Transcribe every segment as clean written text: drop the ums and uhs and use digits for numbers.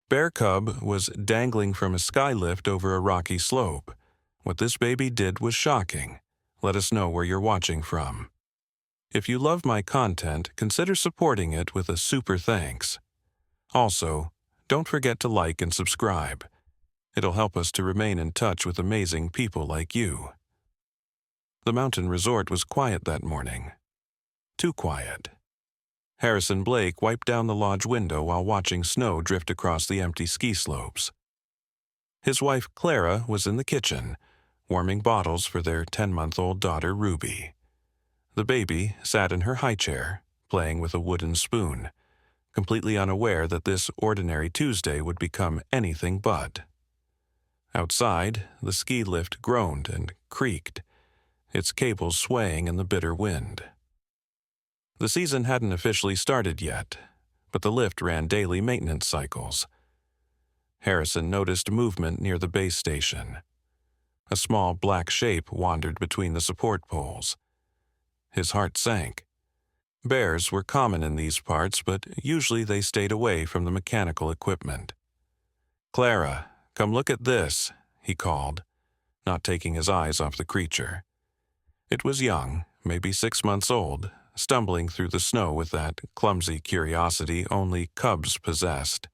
Bear cub was dangling from a sky lift over a rocky slope. What this baby did was shocking. Let us know where you're watching from. If you love my content, consider supporting it with a super thanks. Also, don't forget to like and subscribe. It'll help us to remain in touch with amazing people like you. The mountain resort was quiet that morning. Too quiet. Harrison Blake wiped down the lodge window while watching snow drift across the empty ski slopes. His wife Clara was in the kitchen, warming bottles for their 10-month-old daughter Ruby. The baby sat in her high chair, playing with a wooden spoon, completely unaware that this ordinary Tuesday would become anything but. Outside, the ski lift groaned and creaked, its cables swaying in the bitter wind. The season hadn't officially started yet, but the lift ran daily maintenance cycles. Harrison noticed movement near the base station. A small black shape wandered between the support poles. His heart sank. Bears were common in these parts, but usually they stayed away from the mechanical equipment. "Clara, come look at this," he called, not taking his eyes off the creature. It was young, maybe 6 months old, stumbling through the snow with that clumsy curiosity only cubs possessed.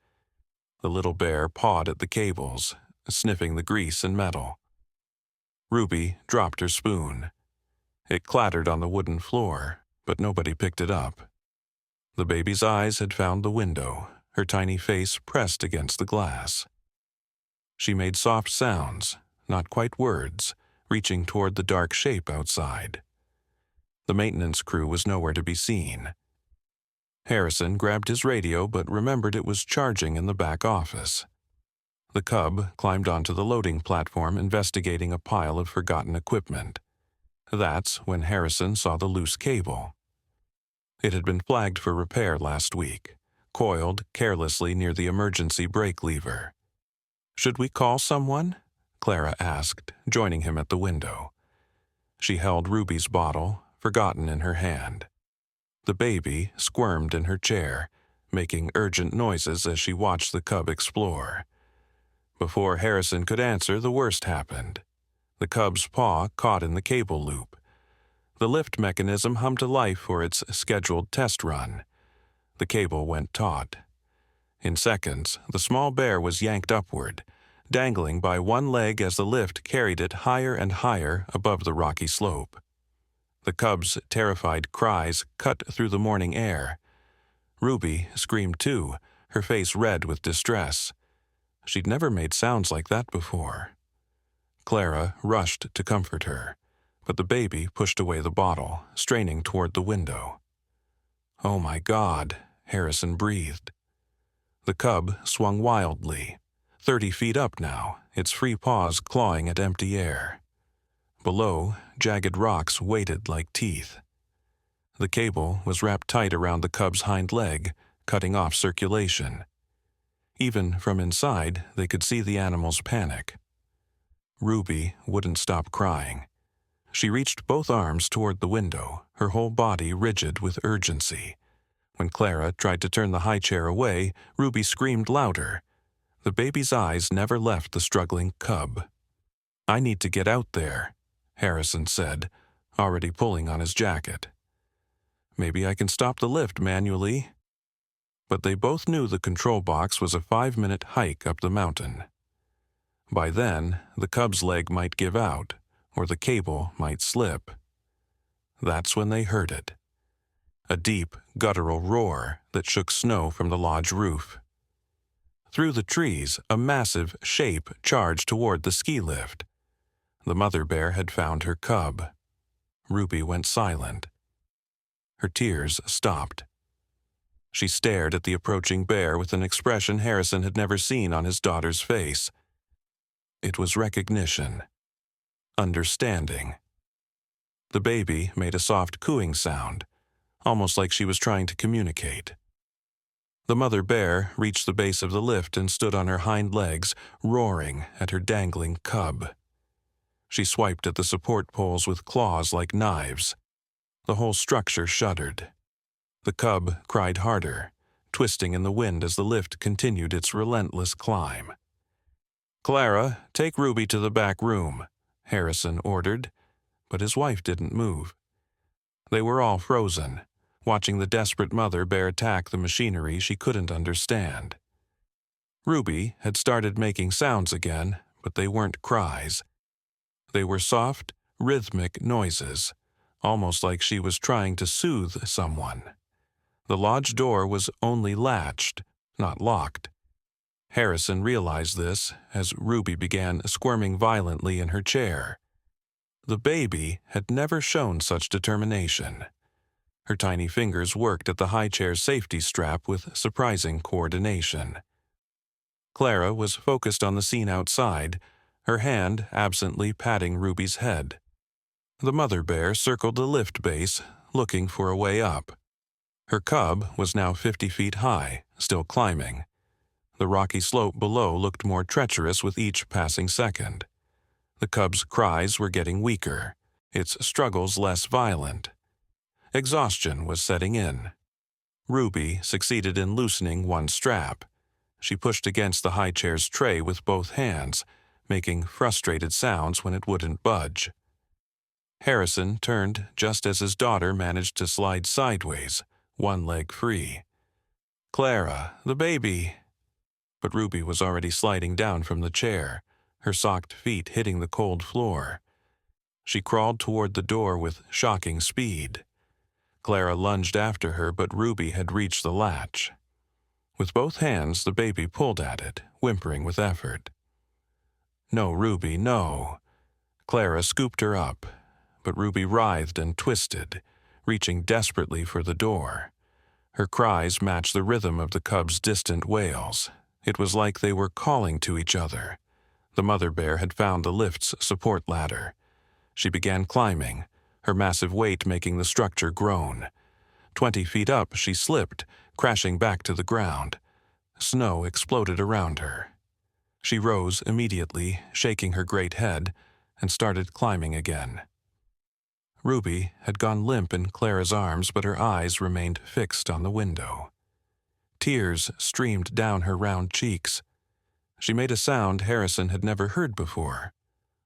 The little bear pawed at the cables, sniffing the grease and metal. Ruby dropped her spoon. It clattered on the wooden floor, but nobody picked it up. The baby's eyes had found the window, her tiny face pressed against the glass. She made soft sounds, not quite words, reaching toward the dark shape outside. The maintenance crew was nowhere to be seen. Harrison grabbed his radio but remembered it was charging in the back office. The cub climbed onto the loading platform, investigating a pile of forgotten equipment. That's when Harrison saw the loose cable. It had been flagged for repair last week, coiled carelessly near the emergency brake lever. "Should we call someone?" Clara asked, joining him at the window. She held Ruby's bottle, forgotten in her hand. The baby squirmed in her chair, making urgent noises as she watched the cub explore. Before Harrison could answer, the worst happened. The cub's paw caught in the cable loop. The lift mechanism hummed to life for its scheduled test run. The cable went taut. In seconds, the small bear was yanked upward, dangling by one leg as the lift carried it higher and higher above the rocky slope. The cub's terrified cries cut through the morning air. Ruby screamed too, her face red with distress. She'd never made sounds like that before. Clara rushed to comfort her, but the baby pushed away the bottle, straining toward the window. "Oh my God," Harrison breathed. The cub swung wildly, 30 feet up now, its free paws clawing at empty air. Below, jagged rocks waited like teeth. The cable was wrapped tight around the cub's hind leg, cutting off circulation. Even from inside, they could see the animal's panic. Ruby wouldn't stop crying. She reached both arms toward the window, her whole body rigid with urgency. When Clara tried to turn the high chair away, Ruby screamed louder. The baby's eyes never left the struggling cub. "I need to get out there," Harrison said, already pulling on his jacket. "Maybe I can stop the lift manually." But they both knew the control box was a 5-minute hike up the mountain. By then, the cub's leg might give out, or the cable might slip. That's when they heard it. A deep, guttural roar that shook snow from the lodge roof. Through the trees, a massive shape charged toward the ski lift. The mother bear had found her cub. Ruby went silent. Her tears stopped. She stared at the approaching bear with an expression Harrison had never seen on his daughter's face. It was recognition. Understanding. The baby made a soft cooing sound, almost like she was trying to communicate. The mother bear reached the base of the lift and stood on her hind legs, roaring at her dangling cub. She swiped at the support poles with claws like knives. The whole structure shuddered. The cub cried harder, twisting in the wind as the lift continued its relentless climb. "Clara, take Ruby to the back room," Harrison ordered, but his wife didn't move. They were all frozen, watching the desperate mother bear attack the machinery she couldn't understand. Ruby had started making sounds again, but they weren't cries. They were soft, rhythmic noises, almost like she was trying to soothe someone. The lodge door was only latched, not locked. Harrison realized this as Ruby began squirming violently in her chair. The baby had never shown such determination. Her tiny fingers worked at the high chair's safety strap with surprising coordination. Clara was focused on the scene outside, her hand absently patting Ruby's head. The mother bear circled the lift base, looking for a way up. Her cub was now 50 feet high, still climbing. The rocky slope below looked more treacherous with each passing second. The cub's cries were getting weaker, its struggles less violent. Exhaustion was setting in. Ruby succeeded in loosening one strap. She pushed against the high chair's tray with both hands, making frustrated sounds when it wouldn't budge. Harrison turned just as his daughter managed to slide sideways, one leg free. "Clara, the baby!" But Ruby was already sliding down from the chair, her socked feet hitting the cold floor. She crawled toward the door with shocking speed. Clara lunged after her, but Ruby had reached the latch. With both hands, the baby pulled at it, whimpering with effort. "No, Ruby, no." Clara scooped her up, but Ruby writhed and twisted, reaching desperately for the door. Her cries matched the rhythm of the cub's distant wails. It was like they were calling to each other. The mother bear had found the lift's support ladder. She began climbing, her massive weight making the structure groan. 20 feet up, she slipped, crashing back to the ground. Snow exploded around her. She rose immediately, shaking her great head, and started climbing again. Ruby had gone limp in Clara's arms, but her eyes remained fixed on the window. Tears streamed down her round cheeks. She made a sound Harrison had never heard before,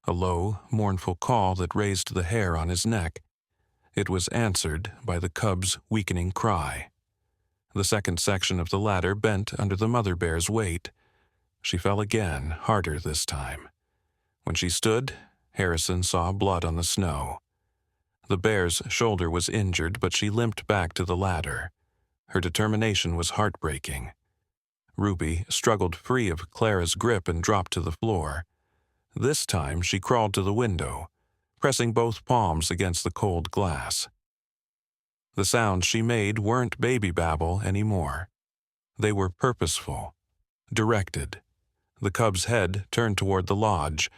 a low, mournful call that raised the hair on his neck. It was answered by the cub's weakening cry. The second section of the ladder bent under the mother bear's weight. She fell again, harder this time. When she stood, Harrison saw blood on the snow. The bear's shoulder was injured, but she limped back to the ladder. Her determination was heartbreaking. Ruby struggled free of Clara's grip and dropped to the floor. This time she crawled to the window, pressing both palms against the cold glass. The sounds she made weren't baby babble anymore. They were purposeful, directed. The cub's head turned toward the lodge,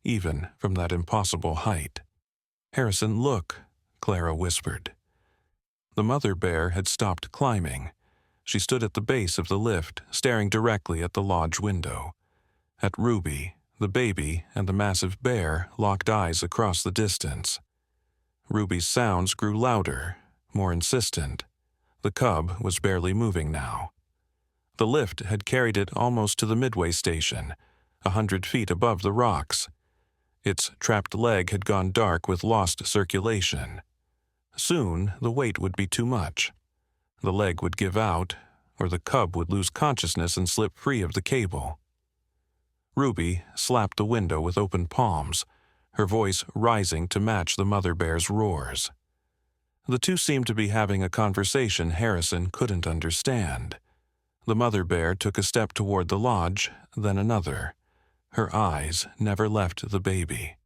even from that impossible height. "Harrison, look," Clara whispered. The mother bear had stopped climbing. She stood at the base of the lift, staring directly at the lodge window. At Ruby, the baby, and the massive bear locked eyes across the distance. Ruby's sounds grew louder, more insistent. The cub was barely moving now. The lift had carried it almost to the midway station, 100 feet above the rocks. Its trapped leg had gone dark with lost circulation. Soon, the weight would be too much. The leg would give out, or the cub would lose consciousness and slip free of the cable. Ruby slapped the window with open palms, her voice rising to match the mother bear's roars. The two seemed to be having a conversation Harrison couldn't understand. The mother bear took a step toward the lodge, then another. Her eyes never left the baby.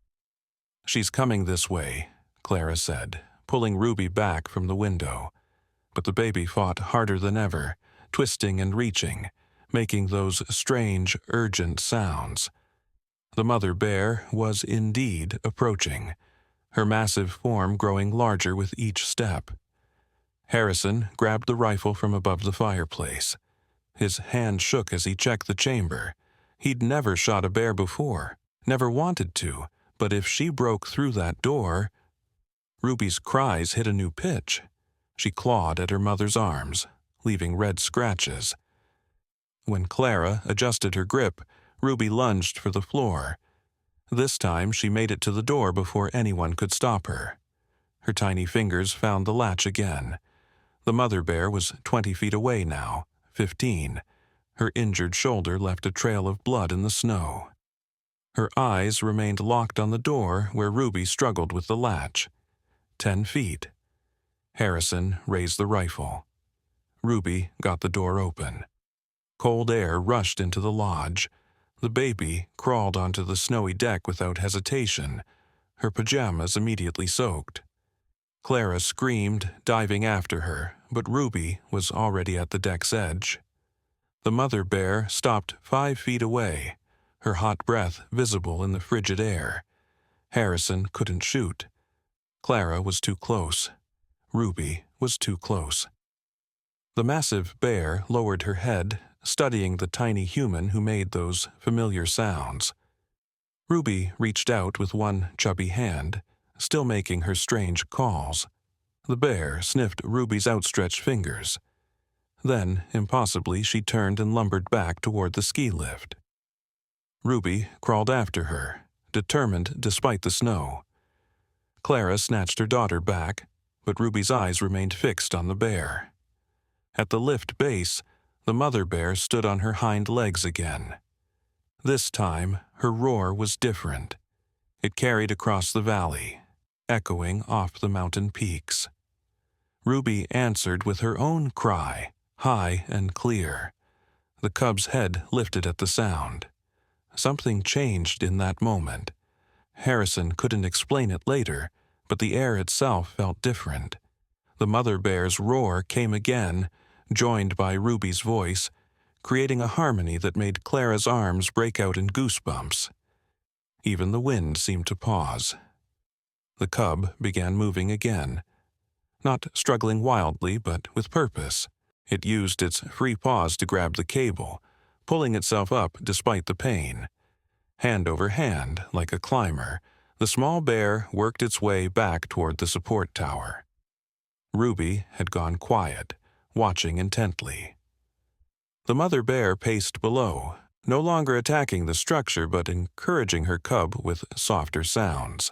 "She's coming this way," Clara said, pulling Ruby back from the window. But the baby fought harder than ever, twisting and reaching, making those strange, urgent sounds. The mother bear was indeed approaching, her massive form growing larger with each step. Harrison grabbed the rifle from above the fireplace. His hand shook as he checked the chamber. He'd never shot a bear before, never wanted to, but if she broke through that door... Ruby's cries hit a new pitch. She clawed at her mother's arms, leaving red scratches. When Clara adjusted her grip, Ruby lunged for the floor. This time she made it to the door before anyone could stop her. Her tiny fingers found the latch again. The mother bear was 20 feet away now, 15. Her injured shoulder left a trail of blood in the snow. Her eyes remained locked on the door where Ruby struggled with the latch. 10 feet. Harrison raised the rifle. Ruby got the door open. Cold air rushed into the lodge. The baby crawled onto the snowy deck without hesitation, her pajamas immediately soaked. Clara screamed, diving after her, but Ruby was already at the deck's edge. The mother bear stopped 5 feet away, her hot breath visible in the frigid air. Harrison couldn't shoot. Clara was too close. Ruby was too close. The massive bear lowered her head, studying the tiny human who made those familiar sounds. Ruby reached out with one chubby hand, still making her strange calls. The bear sniffed Ruby's outstretched fingers. Then, impossibly, she turned and lumbered back toward the ski lift. Ruby crawled after her, determined despite the snow. Clara snatched her daughter back, but Ruby's eyes remained fixed on the bear. At the lift base, the mother bear stood on her hind legs again. This time, her roar was different. It carried across the valley, echoing off the mountain peaks. Ruby answered with her own cry, high and clear. The cub's head lifted at the sound. Something changed in that moment. Harrison couldn't explain it later, but the air itself felt different. The mother bear's roar came again, joined by Ruby's voice, creating a harmony that made Clara's arms break out in goosebumps. Even the wind seemed to pause. The cub began moving again, not struggling wildly, but with purpose. It used its free paws to grab the cable, pulling itself up despite the pain. Hand over hand, like a climber, the small bear worked its way back toward the support tower. Ruby had gone quiet, watching intently. The mother bear paced below, no longer attacking the structure but encouraging her cub with softer sounds.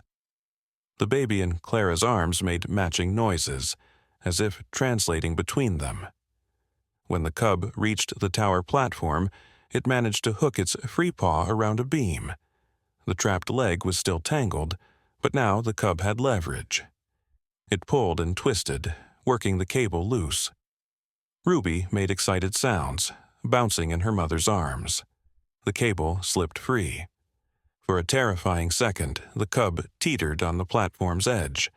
The baby in Clara's arms made matching noises, as if translating between them. When the cub reached the tower platform, it managed to hook its free paw around a beam. The trapped leg was still tangled, but now the cub had leverage. It pulled and twisted, working the cable loose. Ruby made excited sounds, bouncing in her mother's arms. The cable slipped free. For a terrifying second, the cub teetered on the platform's edge.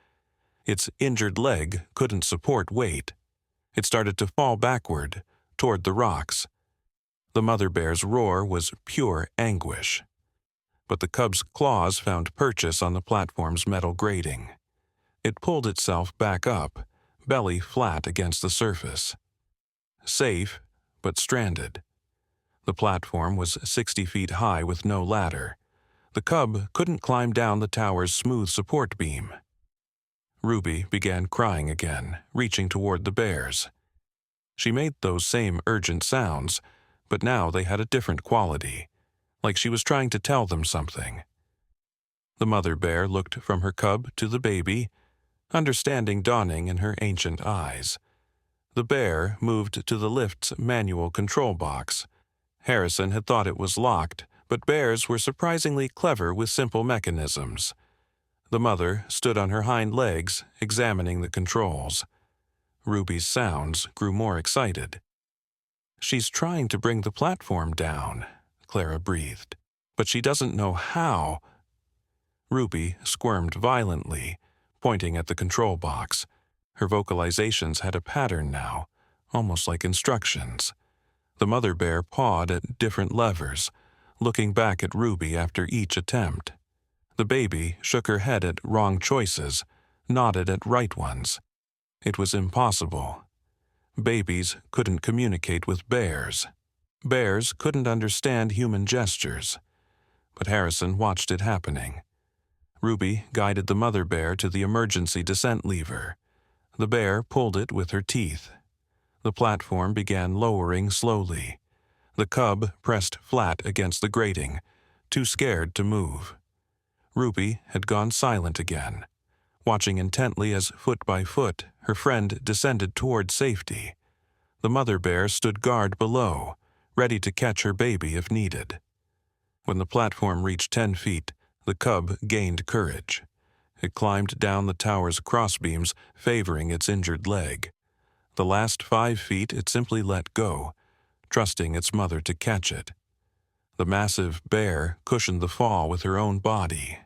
Its injured leg couldn't support weight. It started to fall backward, toward the rocks. The mother bear's roar was pure anguish. But the cub's claws found purchase on the platform's metal grating. It pulled itself back up, belly flat against the surface. Safe, but stranded. The platform was 60 feet high with no ladder. The cub couldn't climb down the tower's smooth support beam. Ruby began crying again, reaching toward the bears. She made those same urgent sounds, but now they had a different quality, like she was trying to tell them something. The mother bear looked from her cub to the baby, understanding dawning in her ancient eyes. The bear moved to the lift's manual control box. Harrison had thought it was locked, but bears were surprisingly clever with simple mechanisms. The mother stood on her hind legs, examining the controls. Ruby's sounds grew more excited. "She's trying to bring the platform down," Clara breathed, "but she doesn't know how." Ruby squirmed violently, pointing at the control box. Her vocalizations had a pattern now, almost like instructions. The mother bear pawed at different levers, looking back at Ruby after each attempt. The baby shook her head at wrong choices, nodded at right ones. It was impossible. Babies couldn't communicate with bears. Bears couldn't understand human gestures. But Harrison watched it happening. Ruby guided the mother bear to the emergency descent lever. The bear pulled it with her teeth. The platform began lowering slowly. The cub pressed flat against the grating, too scared to move. Ruby had gone silent again, watching intently as, foot by foot, her friend descended toward safety. The mother bear stood guard below, ready to catch her baby if needed. When the platform reached 10 feet, the cub gained courage. It climbed down the tower's crossbeams, favoring its injured leg. The last 5 feet it simply let go, trusting its mother to catch it. The massive bear cushioned the fall with her own body.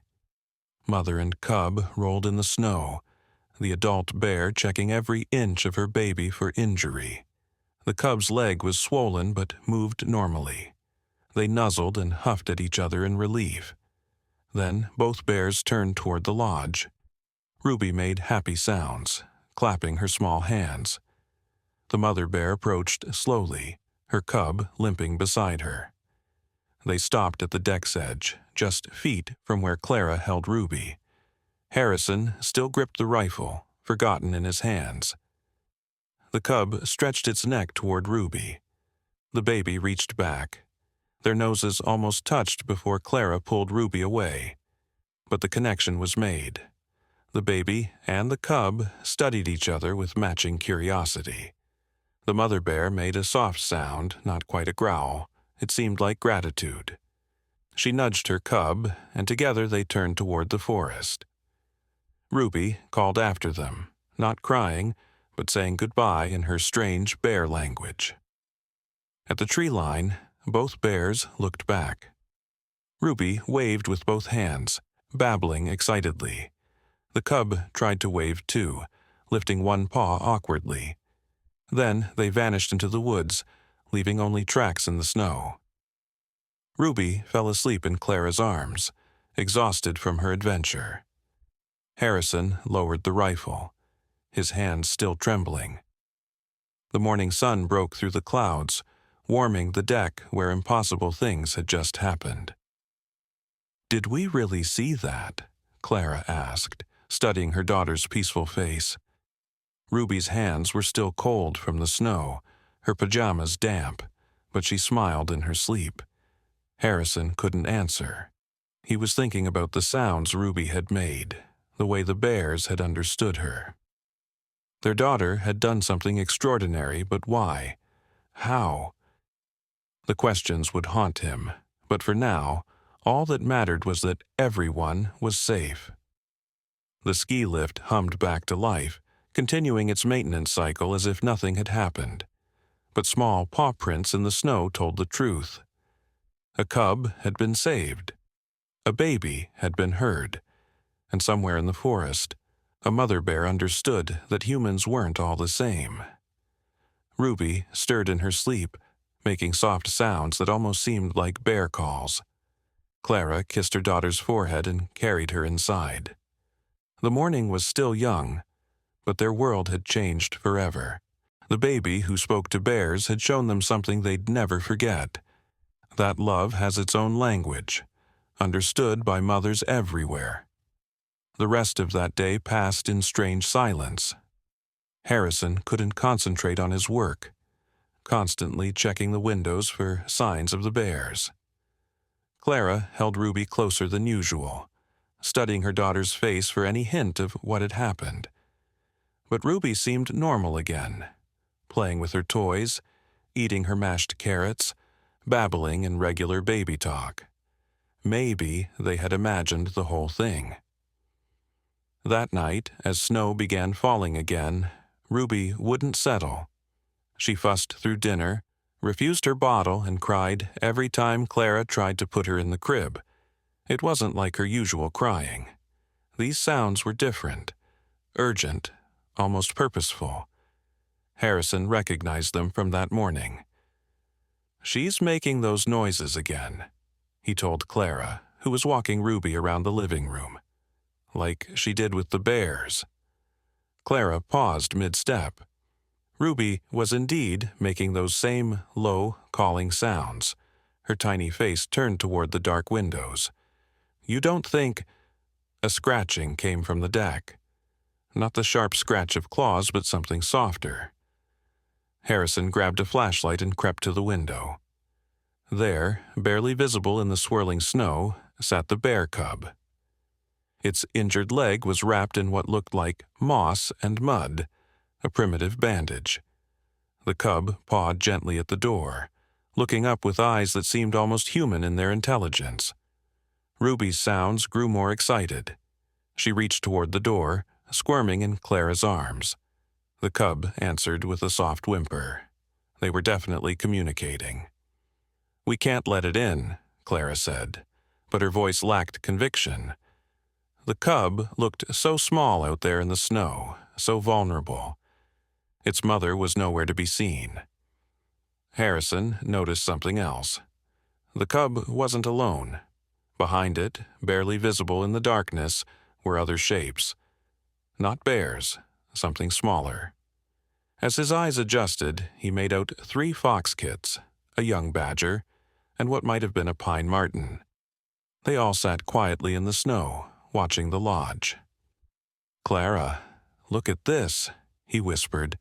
Mother and cub rolled in the snow, the adult bear checking every inch of her baby for injury. The cub's leg was swollen but moved normally. They nuzzled and huffed at each other in relief. Then both bears turned toward the lodge. Ruby made happy sounds, clapping her small hands. The mother bear approached slowly, her cub limping beside her. They stopped at the deck's edge, just feet from where Clara held Ruby. Harrison still gripped the rifle, forgotten in his hands. The cub stretched its neck toward Ruby. The baby reached back. Their noses almost touched before Clara pulled Ruby away. But the connection was made. The baby and the cub studied each other with matching curiosity. The mother bear made a soft sound, not quite a growl. It seemed like gratitude. She nudged her cub, and together they turned toward the forest. Ruby called after them, not crying, but saying goodbye in her strange bear language. At the tree line, both bears looked back. Ruby waved with both hands, babbling excitedly. The cub tried to wave too, lifting one paw awkwardly. Then they vanished into the woods, leaving only tracks in the snow. Ruby fell asleep in Clara's arms, exhausted from her adventure. Harrison lowered the rifle, his hands still trembling. The morning sun broke through the clouds, warming the deck where impossible things had just happened. "Did we really see that?" Clara asked, studying her daughter's peaceful face. Ruby's hands were still cold from the snow, her pajamas damp, but she smiled in her sleep. Harrison couldn't answer. He was thinking about the sounds Ruby had made, the way the bears had understood her. Their daughter had done something extraordinary, but why? How? The questions would haunt him, but for now, all that mattered was that everyone was safe. The ski lift hummed back to life, continuing its maintenance cycle as if nothing had happened. But small paw prints in the snow told the truth. A cub had been saved. A baby had been heard. And somewhere in the forest, a mother bear understood that humans weren't all the same. Ruby stirred in her sleep, making soft sounds that almost seemed like bear calls. Clara kissed her daughter's forehead and carried her inside. The morning was still young, but their world had changed forever. The baby who spoke to bears had shown them something they'd never forget. That love has its own language, understood by mothers everywhere. The rest of that day passed in strange silence. Harrison couldn't concentrate on his work, constantly checking the windows for signs of the bears. Clara held Ruby closer than usual, studying her daughter's face for any hint of what had happened. But Ruby seemed normal again, playing with her toys, eating her mashed carrots, babbling in regular baby talk. Maybe they had imagined the whole thing. That night, as snow began falling again, Ruby wouldn't settle. She fussed through dinner, refused her bottle, and cried every time Clara tried to put her in the crib. It wasn't like her usual crying. These sounds were different, urgent, almost purposeful. Harrison recognized them from that morning. "She's making those noises again," he told Clara, who was walking Ruby around the living room, like she did with the bears. Clara paused mid-step. Ruby was indeed making those same low, calling sounds, her tiny face turned toward the dark windows. "You don't think—" A scratching came from the deck. Not the sharp scratch of claws, but something softer. Harrison grabbed a flashlight and crept to the window. There, barely visible in the swirling snow, sat the bear cub. Its injured leg was wrapped in what looked like moss and mud, a primitive bandage. The cub pawed gently at the door, looking up with eyes that seemed almost human in their intelligence. Ruby's sounds grew more excited. She reached toward the door, squirming in Clara's arms. The cub answered with a soft whimper. They were definitely communicating. "We can't let it in," Clara said, but her voice lacked conviction. The cub looked so small out there in the snow, so vulnerable. Its mother was nowhere to be seen. Harrison noticed something else. The cub wasn't alone. Behind it, barely visible in the darkness, were other shapes. Not bears, something smaller. As his eyes adjusted, he made out 3 fox kits, a young badger, and what might have been a pine marten. They all sat quietly in the snow, watching the lodge. "Clara, look at this," he whispered.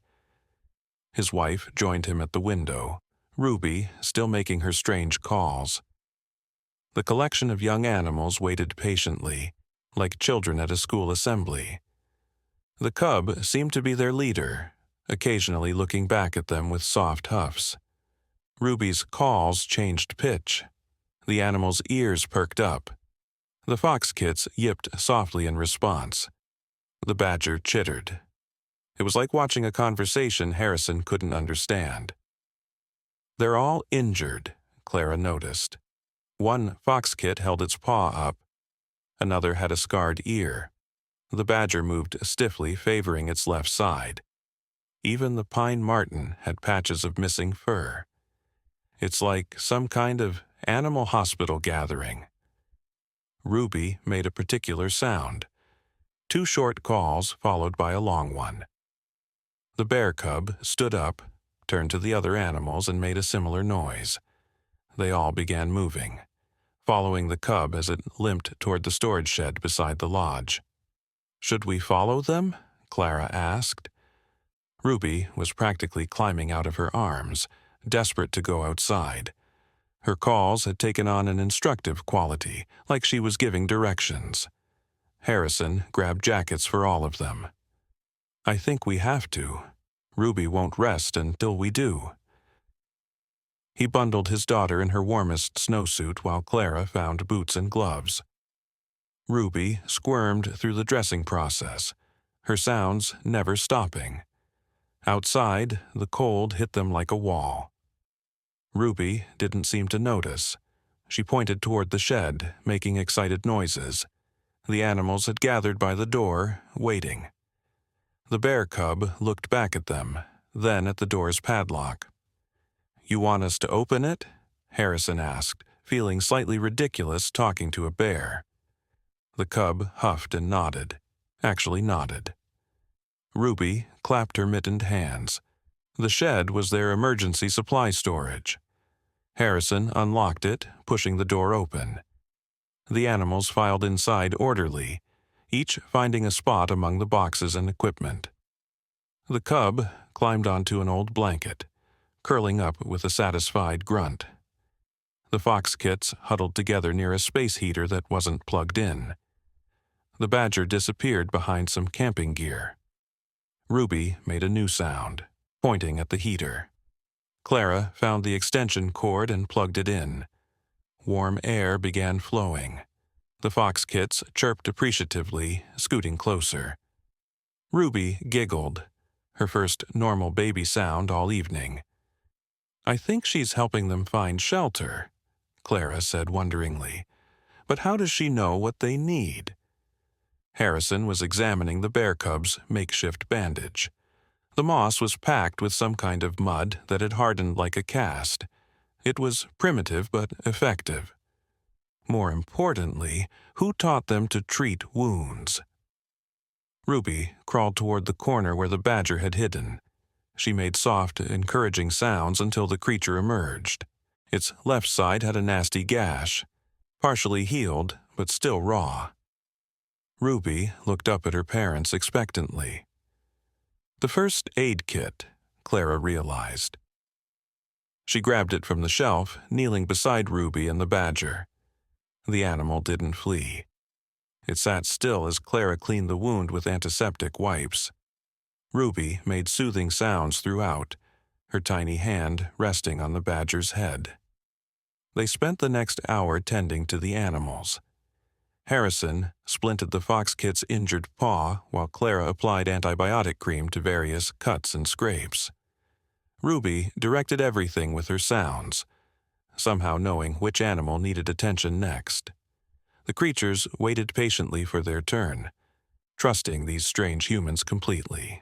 His wife joined him at the window, Ruby still making her strange calls. The collection of young animals waited patiently, like children at a school assembly. The cub seemed to be their leader, occasionally looking back at them with soft huffs. Ruby's calls changed pitch. The animals' ears perked up. The fox kits yipped softly in response. The badger chittered. It was like watching a conversation Harrison couldn't understand. "They're all injured," Clara noticed. One fox kit held its paw up. Another had a scarred ear. The badger moved stiffly, favoring its left side. Even the pine marten had patches of missing fur. It's like some kind of animal hospital gathering. Ruby made a particular sound. 2 short calls followed by a long one. The bear cub stood up, turned to the other animals, and made a similar noise. They all began moving, following the cub as it limped toward the storage shed beside the lodge. "Should we follow them?" Clara asked. Ruby was practically climbing out of her arms, desperate to go outside. Her calls had taken on an instructive quality, like she was giving directions. Harrison grabbed jackets for all of them. "I think we have to. Ruby won't rest until we do." He bundled his daughter in her warmest snowsuit while Clara found boots and gloves. Ruby squirmed through the dressing process, her sounds never stopping. Outside, the cold hit them like a wall. Ruby didn't seem to notice. She pointed toward the shed, making excited noises. The animals had gathered by the door, waiting. The bear cub looked back at them, then at the door's padlock. "You want us to open it?" Harrison asked, feeling slightly ridiculous talking to a bear. The cub huffed and nodded, actually nodded. Ruby clapped her mittened hands. The shed was their emergency supply storage. Harrison unlocked it, pushing the door open. The animals filed inside orderly, each finding a spot among the boxes and equipment. The cub climbed onto an old blanket, curling up with a satisfied grunt. The fox kits huddled together near a space heater that wasn't plugged in. The badger disappeared behind some camping gear. Ruby made a new sound, pointing at the heater. Clara found the extension cord and plugged it in. Warm air began flowing. The fox kits chirped appreciatively, scooting closer. Ruby giggled, her first normal baby sound all evening. "I think she's helping them find shelter," Clara said wonderingly. "But how does she know what they need?" Harrison was examining the bear cub's makeshift bandage. The moss was packed with some kind of mud that had hardened like a cast. It was primitive but effective. More importantly, who taught them to treat wounds? Ruby crawled toward the corner where the badger had hidden. She made soft, encouraging sounds until the creature emerged. Its left side had a nasty gash, partially healed but still raw. Ruby looked up at her parents expectantly. "The first aid kit," Clara realized. She grabbed it from the shelf, kneeling beside Ruby and the badger. The animal didn't flee. It sat still as Clara cleaned the wound with antiseptic wipes. Ruby made soothing sounds throughout, her tiny hand resting on the badger's head. They spent the next hour tending to the animals. Harrison splinted the fox kit's injured paw while Clara applied antibiotic cream to various cuts and scrapes. Ruby directed everything with her sounds, somehow knowing which animal needed attention next. The creatures waited patiently for their turn, trusting these strange humans completely.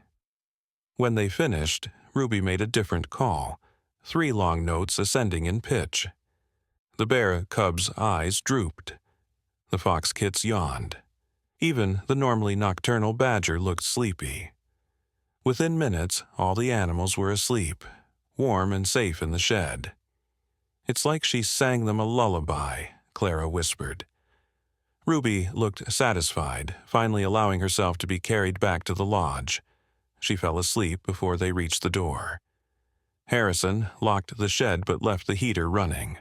When they finished, Ruby made a different call, 3 long notes ascending in pitch. The bear cub's eyes drooped. The fox kits yawned. Even the normally nocturnal badger looked sleepy. Within minutes, all the animals were asleep, warm and safe in the shed. "It's like she sang them a lullaby," Clara whispered. Ruby looked satisfied, finally allowing herself to be carried back to the lodge. She fell asleep before they reached the door. Harrison locked the shed but left the heater running.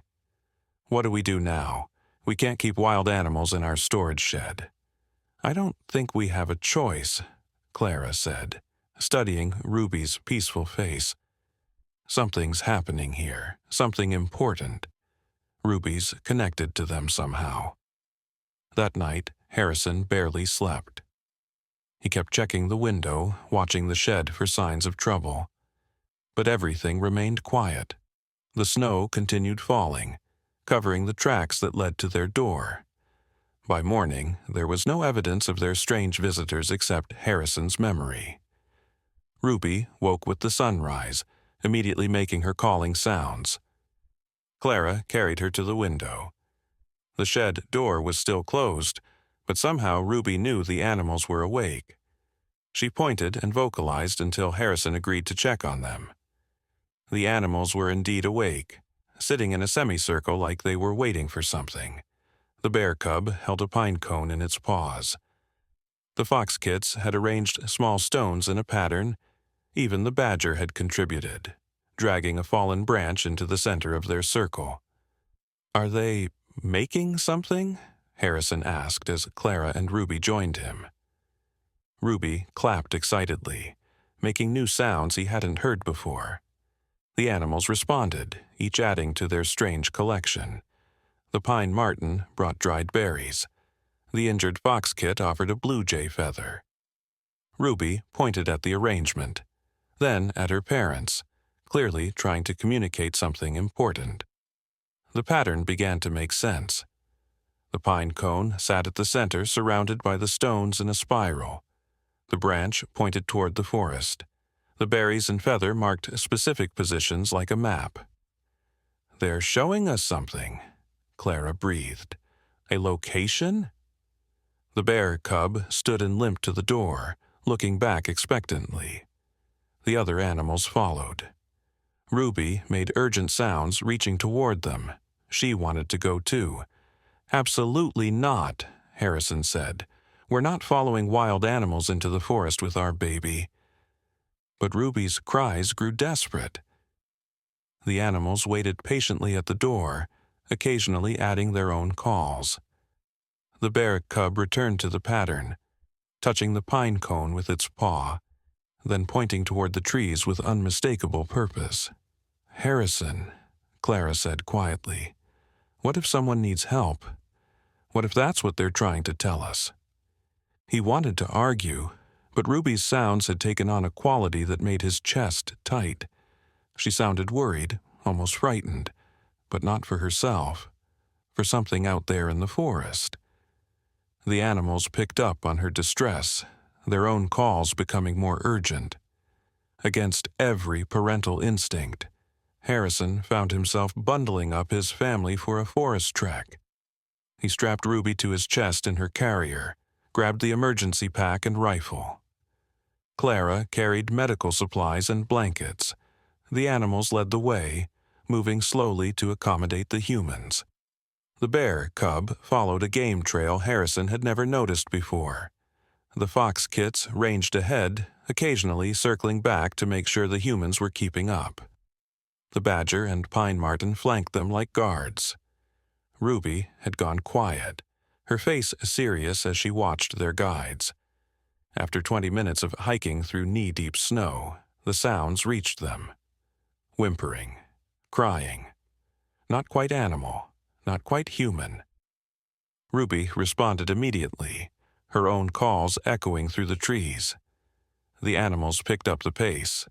"What do we do now? We can't keep wild animals in our storage shed." "I don't think we have a choice," Clara said, studying Ruby's peaceful face. "Something's happening here, something important. Ruby's connected to them somehow." That night, Harrison barely slept. He kept checking the window, watching the shed for signs of trouble. But everything remained quiet. The snow continued falling, covering the tracks that led to their door. By morning, there was no evidence of their strange visitors except Harrison's memory. Ruby woke with the sunrise, immediately making her calling sounds. Clara carried her to the window. The shed door was still closed, but somehow Ruby knew the animals were awake. She pointed and vocalized until Harrison agreed to check on them. The animals were indeed awake, sitting in a semicircle like they were waiting for something. The bear cub held a pine cone in its paws. The fox kits had arranged small stones in a pattern. Even the badger had contributed, dragging a fallen branch into the center of their circle. "Are they making something?" Harrison asked as Clara and Ruby joined him. Ruby clapped excitedly, making new sounds he hadn't heard before. The animals responded, each adding to their strange collection. The pine marten brought dried berries. The injured fox kit offered a blue jay feather. Ruby pointed at the arrangement, then at her parents, clearly trying to communicate something important. The pattern began to make sense. The pine cone sat at the center, surrounded by the stones in a spiral. The branch pointed toward the forest. The berries and feather marked specific positions like a map. "They're showing us something," Clara breathed. "A location?" The bear cub stood and limped to the door, looking back expectantly. The other animals followed. Ruby made urgent sounds, reaching toward them. She wanted to go too. "Absolutely not," Harrison said. "We're not following wild animals into the forest with our baby." But Ruby's cries grew desperate. The animals waited patiently at the door, occasionally adding their own calls. The bear cub returned to the pattern, touching the pine cone with its paw, then pointing toward the trees with unmistakable purpose. "Harrison," Clara said quietly, "what if someone needs help? What if that's what they're trying to tell us?" He wanted to argue, but Ruby's sounds had taken on a quality that made his chest tight. She sounded worried, almost frightened, but not for herself, for something out there in the forest. The animals picked up on her distress, their own calls becoming more urgent. Against every parental instinct, Harrison found himself bundling up his family for a forest trek. He strapped Ruby to his chest in her carrier, grabbed the emergency pack and rifle. Clara carried medical supplies and blankets. The animals led the way, moving slowly to accommodate the humans. The bear cub followed a game trail Harrison had never noticed before. The fox kits ranged ahead, occasionally circling back to make sure the humans were keeping up. The badger and pine marten flanked them like guards. Ruby had gone quiet, her face serious as she watched their guides. After 20 minutes of hiking through knee-deep snow, the sounds reached them. Whimpering, crying. Not quite animal, not quite human. Ruby responded immediately, her own calls echoing through the trees. The animals picked up the pace.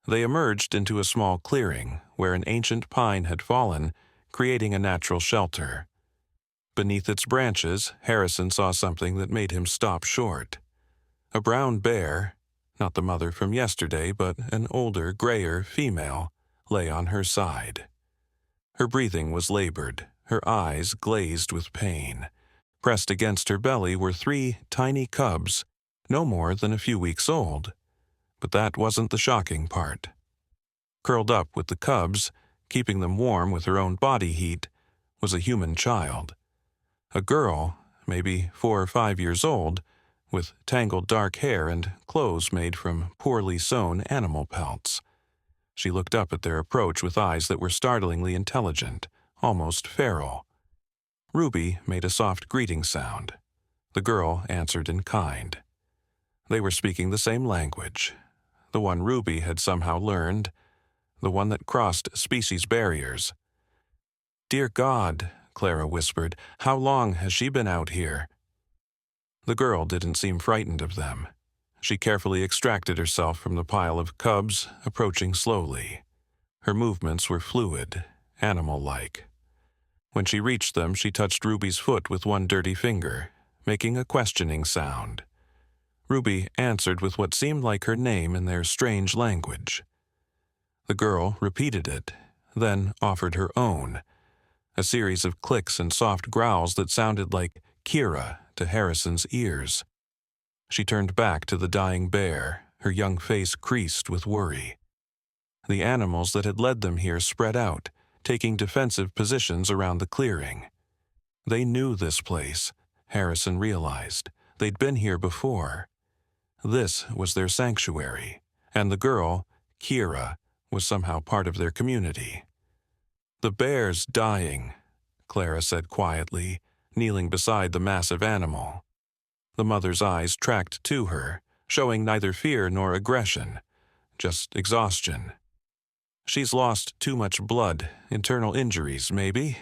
They emerged into a small clearing where an ancient pine had fallen, creating a natural shelter. Beneath its branches, Harrison saw something that made him stop short. A brown bear, not the mother from yesterday, but an older, grayer female, lay on her side. Her breathing was labored, her eyes glazed with pain. Pressed against her belly were 3 tiny cubs, no more than a few weeks old. But that wasn't the shocking part. Curled up with the cubs, keeping them warm with her own body heat, was a human child. A girl, maybe 4 or 5 years old, with tangled dark hair and clothes made from poorly sewn animal pelts. She looked up at their approach with eyes that were startlingly intelligent, almost feral. Ruby made a soft greeting sound. The girl answered in kind. They were speaking the same language, the one Ruby had somehow learned, the one that crossed species barriers. "Dear God," Clara whispered, "how long has she been out here?" The girl didn't seem frightened of them. She carefully extracted herself from the pile of cubs, approaching slowly. Her movements were fluid, animal-like. When she reached them, she touched Ruby's foot with one dirty finger, making a questioning sound. Ruby answered with what seemed like her name in their strange language. The girl repeated it, then offered her own, a series of clicks and soft growls that sounded like Kira to Harrison's ears. She turned back to the dying bear, her young face creased with worry. The animals that had led them here spread out, taking defensive positions around the clearing. They knew this place, Harrison realized. They'd been here before. This was their sanctuary, and the girl, Kira, was somehow part of their community. "The bear's dying," Clara said quietly, kneeling beside the massive animal. The mother's eyes tracked to her, showing neither fear nor aggression, just exhaustion. "She's lost too much blood, internal injuries, maybe?"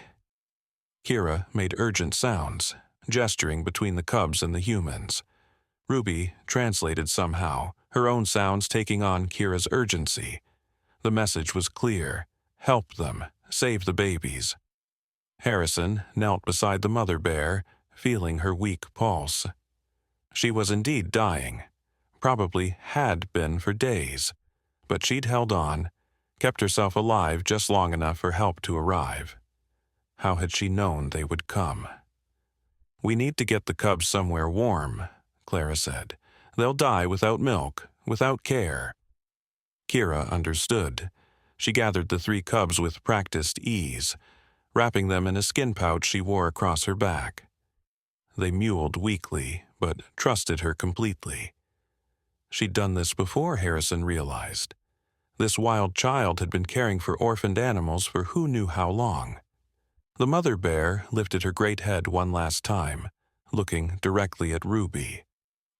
Kira made urgent sounds, gesturing between the cubs and the humans. Ruby translated somehow, her own sounds taking on Kira's urgency. The message was clear: help them, save the babies. Harrison knelt beside the mother bear, feeling her weak pulse. She was indeed dying, probably had been for days, but she'd held on, kept herself alive just long enough for help to arrive. How had she known they would come? "We need to get the cubs somewhere warm," Clara said. "They'll die without milk, without care." Kira understood. She gathered the 3 cubs with practiced ease, wrapping them in a skin pouch she wore across her back. They mewled weakly, but trusted her completely. She'd done this before, Harrison realized. This wild child had been caring for orphaned animals for who knew how long. The mother bear lifted her great head one last time, looking directly at Ruby.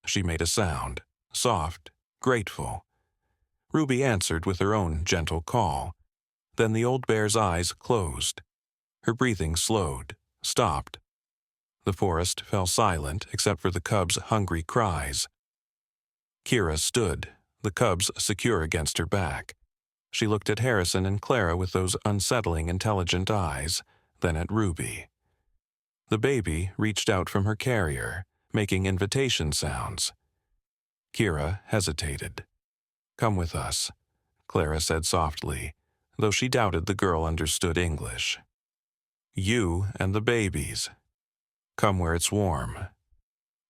She made a sound, soft, grateful. Ruby answered with her own gentle call. Then the old bear's eyes closed. Her breathing slowed, stopped. The forest fell silent except for the cubs' hungry cries. Kira stood, the cubs secure against her back. She looked at Harrison and Clara with those unsettling, intelligent eyes, then at Ruby. The baby reached out from her carrier, making invitation sounds. Kira hesitated. "Come with us," Clara said softly, though she doubted the girl understood English. "You and the babies. Come where it's warm."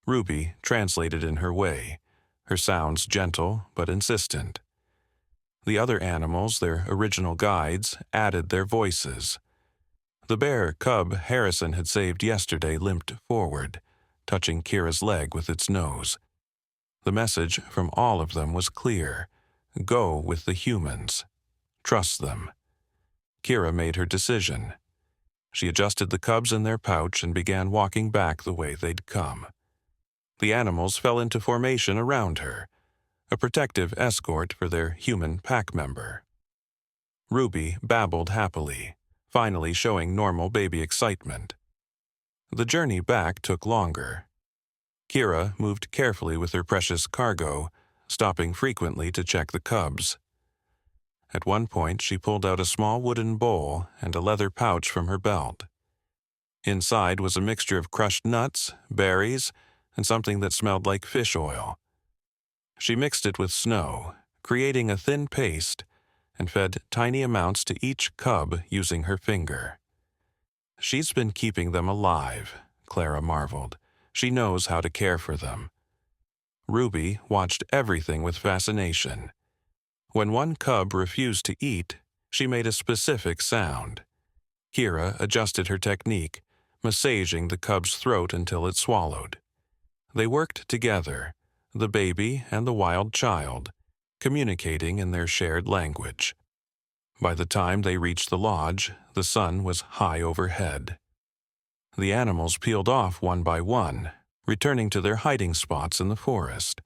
Ruby translated in her way, her sounds gentle but insistent. The other animals, their original guides, added their voices. The bear cub Harrison had saved yesterday limped forward, touching Kira's leg with its nose. The message from all of them was clear. Go with the humans. Trust them. Kira made her decision. She adjusted the cubs in their pouch and began walking back the way they'd come. The animals fell into formation around her, a protective escort for their human pack member. Ruby babbled happily, finally showing normal baby excitement. The journey back took longer. Kira moved carefully with her precious cargo, stopping frequently to check the cubs. At one point, she pulled out a small wooden bowl and a leather pouch from her belt. Inside was a mixture of crushed nuts, berries, and something that smelled like fish oil. She mixed it with snow, creating a thin paste, and fed tiny amounts to each cub using her finger. She's been keeping them alive, Clara marveled. She knows how to care for them. Ruby watched everything with fascination. When one cub refused to eat, she made a specific sound. Kira adjusted her technique, massaging the cub's throat until it swallowed. They worked together, the baby and the wild child, communicating in their shared language. By the time they reached the lodge, the sun was high overhead. The animals peeled off one by one, returning to their hiding spots in the forest.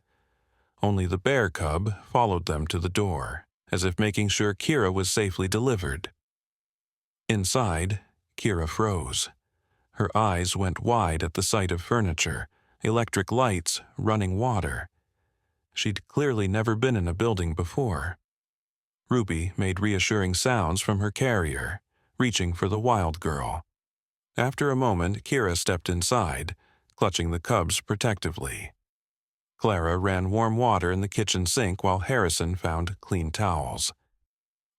Only the bear cub followed them to the door, as if making sure Kira was safely delivered. Inside, Kira froze. Her eyes went wide at the sight of furniture, electric lights, running water. She'd clearly never been in a building before. Ruby made reassuring sounds from her carrier, reaching for the wild girl. After a moment, Kira stepped inside, clutching the cubs protectively. Clara ran warm water in the kitchen sink while Harrison found clean towels.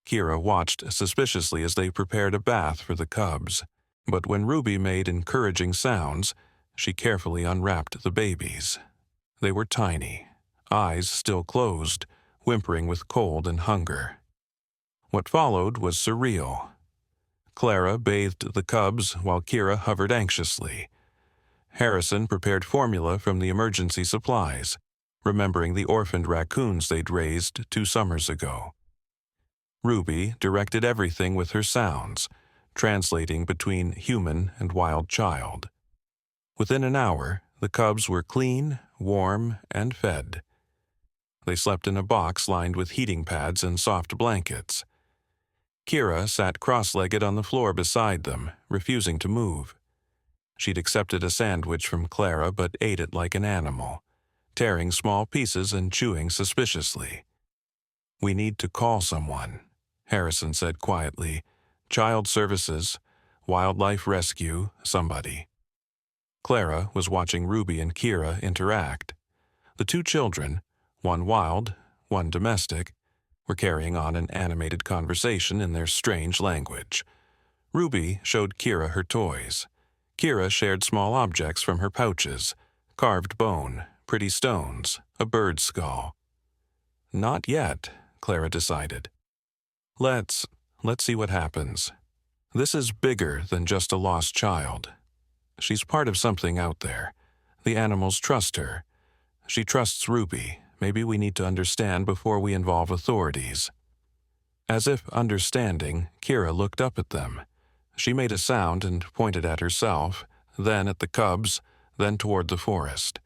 Kira watched suspiciously as they prepared a bath for the cubs, but when Ruby made encouraging sounds, she carefully unwrapped the babies. They were tiny, eyes still closed, whimpering with cold and hunger. What followed was surreal. Clara bathed the cubs while Kira hovered anxiously. Harrison prepared formula from the emergency supplies, remembering the orphaned raccoons they'd raised 2 summers ago. Ruby directed everything with her sounds, translating between human and wild child. Within an hour, the cubs were clean, warm, and fed. They slept in a box lined with heating pads and soft blankets. Kira sat cross-legged on the floor beside them, refusing to move. She'd accepted a sandwich from Clara but ate it like an animal, tearing small pieces and chewing suspiciously. "We need to call someone," Harrison said quietly. "Child services, wildlife rescue, somebody." Clara was watching Ruby and Kira interact. The 2 children, one wild, one domestic, were carrying on an animated conversation in their strange language. Ruby showed Kira her toys. Kira shared small objects from her pouches, carved bone, pretty stones, a bird's skull. "Not yet," Clara decided. Let's see what happens. This is bigger than just a lost child. She's part of something out there. The animals trust her. She trusts Ruby. Maybe we need to understand before we involve authorities." As if understanding, Kira looked up at them. She made a sound and pointed at herself, then at the cubs, then toward the forest.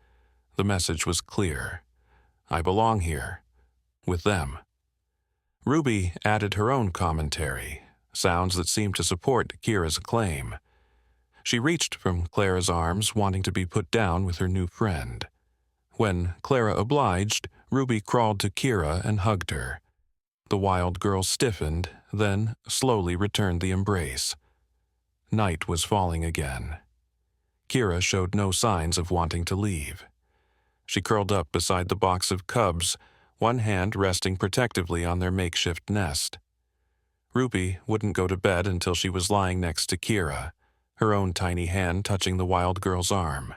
The message was clear. "I belong here. With them." Ruby added her own commentary, sounds that seemed to support Kira's claim. She reached from Clara's arms, wanting to be put down with her new friend. When Clara obliged, Ruby crawled to Kira and hugged her. The wild girl stiffened, then slowly returned the embrace. Night was falling again. Kira showed no signs of wanting to leave. She curled up beside the box of cubs, one hand resting protectively on their makeshift nest. Ruby wouldn't go to bed until she was lying next to Kira, her own tiny hand touching the wild girl's arm.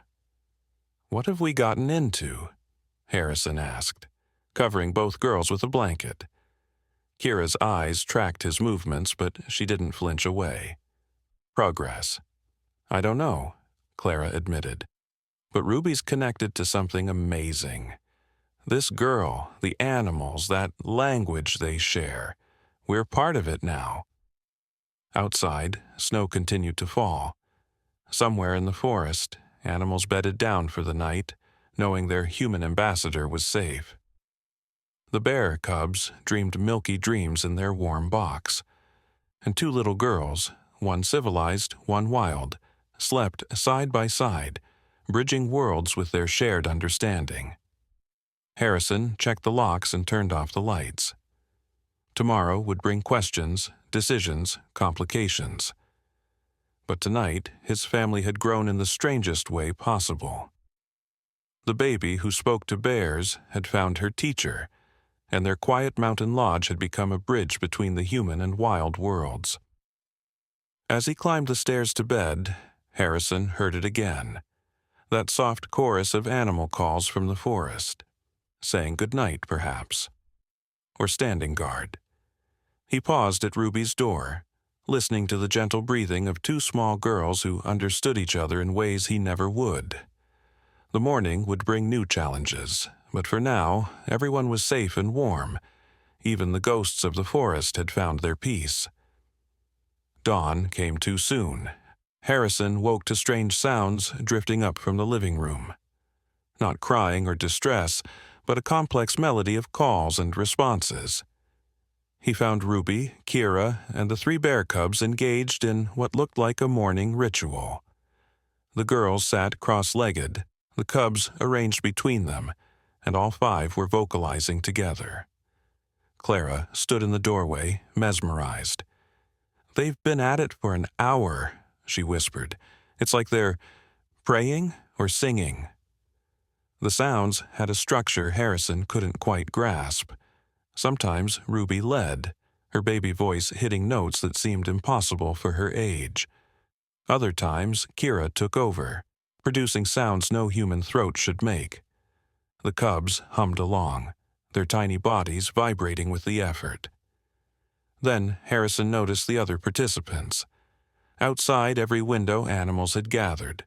"What have we gotten into?" Harrison asked, covering both girls with a blanket. Kira's eyes tracked his movements, but she didn't flinch away. "Progress." "I don't know," Clara admitted. "But Ruby's connected to something amazing. This girl, the animals, that language they share. We're part of it now. Outside, snow continued to fall. Somewhere in the forest, animals bedded down for the night, knowing their human ambassador was safe. The bear cubs dreamed milky dreams in their warm box, and two little girls, one civilized, one wild, slept side by side, bridging worlds with their shared understanding. Harrison checked the locks and turned off the lights. Tomorrow would bring questions, decisions, complications. But tonight, his family had grown in the strangest way possible. The baby who spoke to bears had found her teacher, and their quiet mountain lodge had become a bridge between the human and wild worlds. As he climbed the stairs to bed, Harrison heard it again, that soft chorus of animal calls from the forest, saying good night, perhaps, or standing guard. He paused at Ruby's door, listening to the gentle breathing of two small girls who understood each other in ways he never would. The morning would bring new challenges, but for now, everyone was safe and warm. Even the ghosts of the forest had found their peace. Dawn came too soon. Harrison woke to strange sounds drifting up from the living room. Not crying or distress, but a complex melody of calls and responses. He found Ruby, Kira, and the three bear cubs engaged in what looked like a morning ritual. The girls sat cross-legged, the cubs arranged between them, and all five were vocalizing together. Clara stood in the doorway, mesmerized. "They've been at it for an hour," she whispered. "It's like they're praying or singing." The sounds had a structure Harrison couldn't quite grasp. Sometimes Ruby led, her baby voice hitting notes that seemed impossible for her age. Other times, Kira took over, producing sounds no human throat should make. The cubs hummed along, their tiny bodies vibrating with the effort. Then Harrison noticed the other participants. Outside every window, animals had gathered.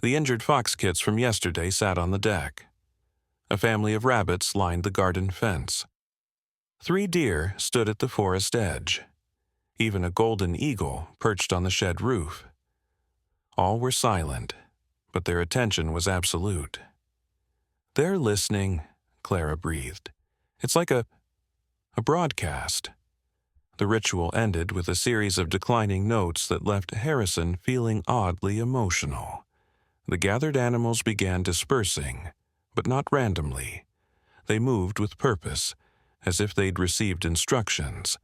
The injured fox kits from yesterday sat on the deck. A family of rabbits lined the garden fence. 3 deer stood at the forest edge. Even a golden eagle perched on the shed roof. All were silent, but their attention was absolute. "They're listening," Clara breathed. "It's like a broadcast." The ritual ended with a series of declining notes that left Harrison feeling oddly emotional. The gathered animals began dispersing, but not randomly. They moved with purpose, as if they'd received instructions.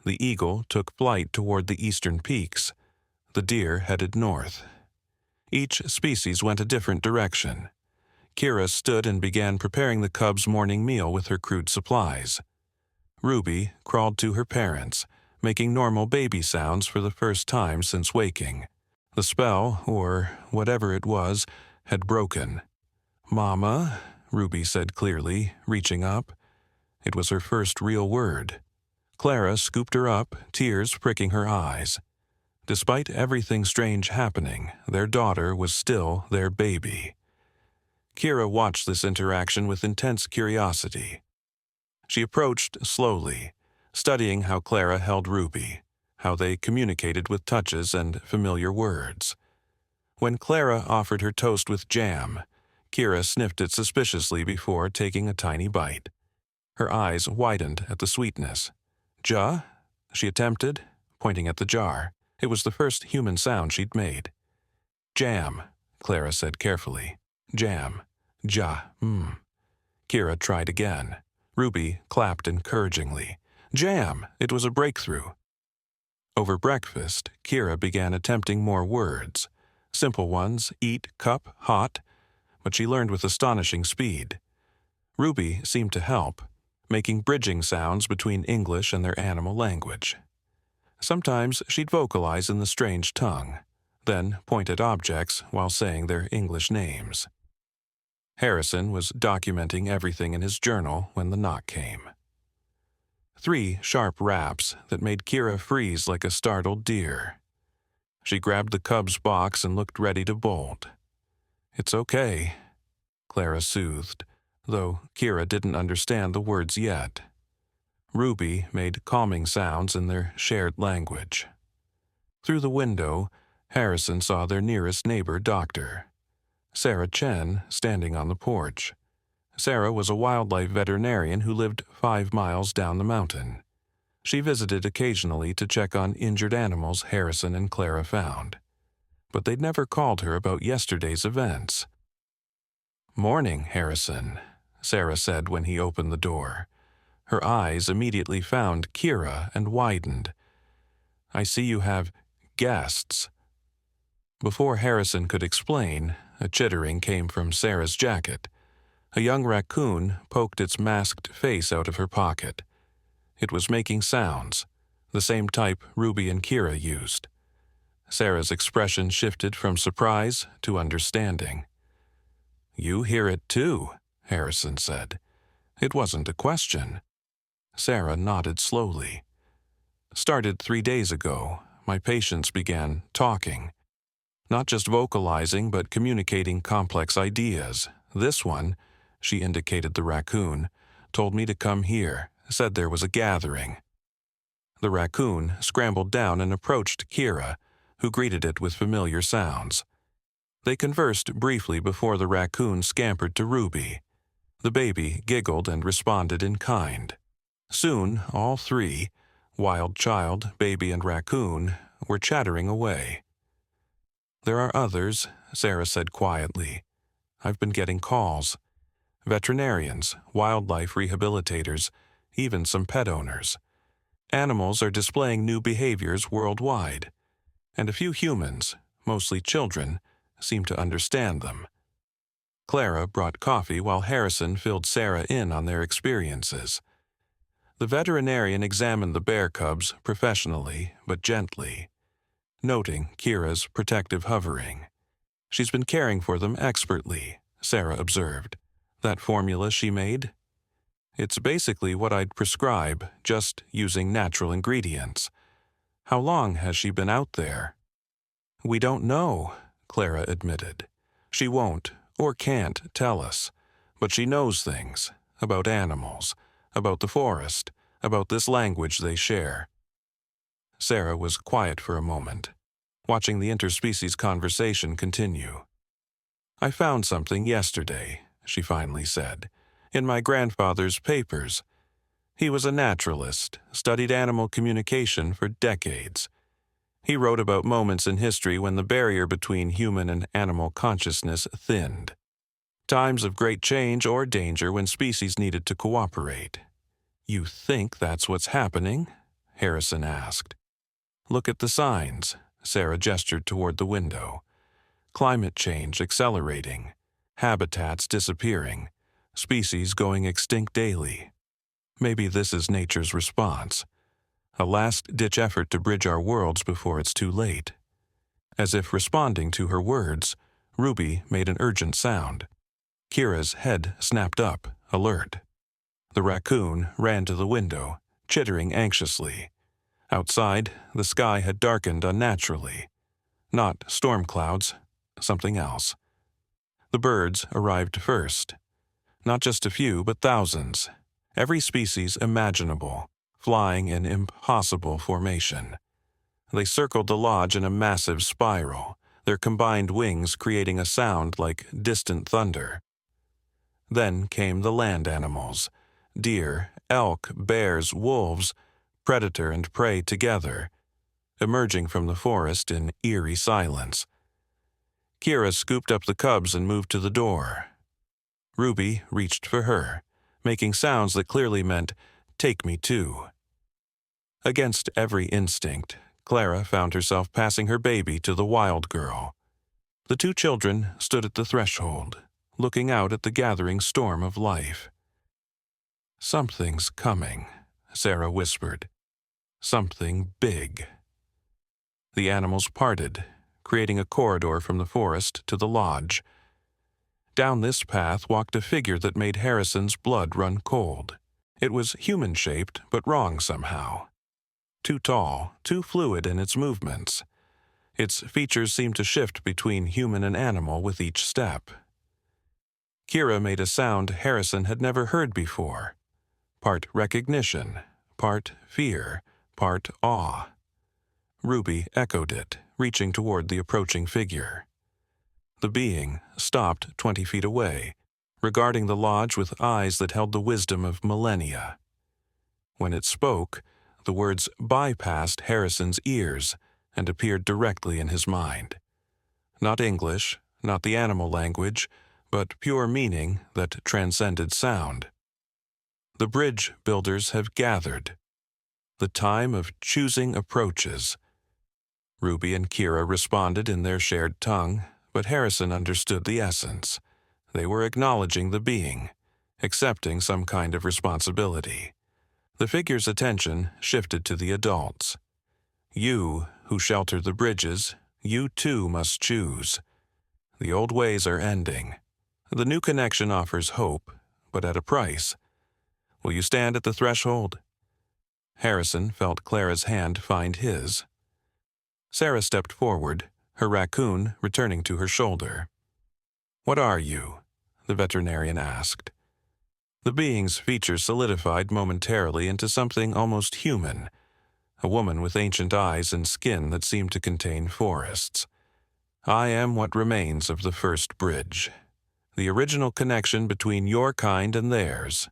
The eagle took flight toward the eastern peaks. The deer headed north. Each species went a different direction. Kira stood and began preparing the cubs' morning meal with her crude supplies. Ruby crawled to her parents, making normal baby sounds for the first time since waking. The spell, or whatever it was, had broken. "Mama," Ruby said clearly, reaching up. It was her first real word. Clara scooped her up, tears pricking her eyes. Despite everything strange happening, their daughter was still their baby. Kira watched this interaction with intense curiosity. She approached slowly, studying how Clara held Ruby, how they communicated with touches and familiar words. When Clara offered her toast with jam, Kira sniffed it suspiciously before taking a tiny bite. Her eyes widened at the sweetness. "Ja?" she attempted, pointing at the jar. It was the first human sound she'd made. "Jam," Clara said carefully. "Jam. Ja. Kira tried again. Ruby clapped encouragingly. "Jam!" It was a breakthrough. Over breakfast, Kira began attempting more words. Simple ones, eat, cup, hot, but she learned with astonishing speed. Ruby seemed to help, making bridging sounds between English and their animal language. Sometimes she'd vocalize in the strange tongue, then point at objects while saying their English names. Harrison was documenting everything in his journal when the knock came. 3 sharp raps that made Kira freeze like a startled deer. She grabbed the cub's box and looked ready to bolt. "It's okay," Clara soothed. though Kira didn't understand the words yet. Ruby made calming sounds in their shared language. Through the window, Harrison saw their nearest neighbor doctor, Sarah Chen, standing on the porch. Sarah was a wildlife veterinarian who lived 5 miles down the mountain. She visited occasionally to check on injured animals Harrison and Clara found. But they'd never called her about yesterday's events. "Morning, Harrison," Sarah said when he opened the door. Her eyes immediately found Kira and widened. "I see you have guests." Before Harrison could explain, a chittering came from Sarah's jacket. A young raccoon poked its masked face out of her pocket. It was making sounds, the same type Ruby and Kira used. Sarah's expression shifted from surprise to understanding. "You hear it too," Harrison said. It wasn't a question. Sarah nodded slowly. "Started 3 days ago. My patients began talking. Not just vocalizing, but communicating complex ideas. This one," she indicated the raccoon, "told me to come here, said there was a gathering." The raccoon scrambled down and approached Kira, who greeted it with familiar sounds. They conversed briefly before the raccoon scampered to Ruby. The baby giggled and responded in kind. Soon, all three, wild child, baby, and raccoon, were chattering away. "There are others," Sarah said quietly. "I've been getting calls. Veterinarians, wildlife rehabilitators, even some pet owners. Animals are displaying new behaviors worldwide, and a few humans, mostly children, seem to understand them." Clara brought coffee while Harrison filled Sarah in on their experiences. The veterinarian examined the bear cubs professionally but gently, noting Kira's protective hovering. "She's been caring for them expertly," Sarah observed. "That formula she made? It's basically what I'd prescribe, just using natural ingredients. How long has she been out there?" "We don't know," Clara admitted. "She won't or can't tell us, but she knows things about animals, about the forest, about this language they share." Sarah was quiet for a moment, watching the interspecies conversation continue. "I found something yesterday," she finally said, "in my grandfather's papers. He was a naturalist, studied animal communication for decades. He wrote about moments in history when the barrier between human and animal consciousness thinned. Times of great change or danger when species needed to cooperate." "You think that's what's happening?" Harrison asked. "Look at the signs," Sarah gestured toward the window. "Climate change accelerating, habitats disappearing, species going extinct daily. Maybe this is nature's response. A last-ditch effort to bridge our worlds before it's too late." As if responding to her words, Ruby made an urgent sound. Kira's head snapped up, alert. The raccoon ran to the window, chittering anxiously. Outside, the sky had darkened unnaturally. Not storm clouds, something else. The birds arrived first. Not just a few, but thousands. Every species imaginable, flying in impossible formation. They circled the lodge in a massive spiral, their combined wings creating a sound like distant thunder. Then came the land animals. Deer, elk, bears, wolves, predator and prey together, emerging from the forest in eerie silence. Kira scooped up the cubs and moved to the door. Ruby reached for her, making sounds that clearly meant, "Take me too." Against every instinct, Clara found herself passing her baby to the wild girl. The two children stood at the threshold, looking out at the gathering storm of life. "Something's coming," Sarah whispered. "Something big." The animals parted, creating a corridor from the forest to the lodge. Down this path walked a figure that made Harrison's blood run cold. It was human-shaped, but wrong somehow. Too tall, too fluid in its movements. Its features seemed to shift between human and animal with each step. Kira made a sound Harrison had never heard before. Part recognition, part fear, part awe. Ruby echoed it, reaching toward the approaching figure. The being stopped 20 feet away, regarding the lodge with eyes that held the wisdom of millennia. When it spoke, the words bypassed Harrison's ears and appeared directly in his mind. Not English, not the animal language, but pure meaning that transcended sound. The bridge builders have gathered. The time of choosing approaches. Ruby and Kira responded in their shared tongue, but Harrison understood the essence. They were acknowledging the being, accepting some kind of responsibility. The figure's attention shifted to the adults. You, who shelter the bridges, you too must choose. The old ways are ending. The new connection offers hope, but at a price. Will you stand at the threshold? Harrison felt Clara's hand find his. Sarah stepped forward, her raccoon returning to her shoulder. "What are you?" the veterinarian asked. The being's features solidified momentarily into something almost human, a woman with ancient eyes and skin that seemed to contain forests. "I am what remains of the first bridge, the original connection between your kind and theirs.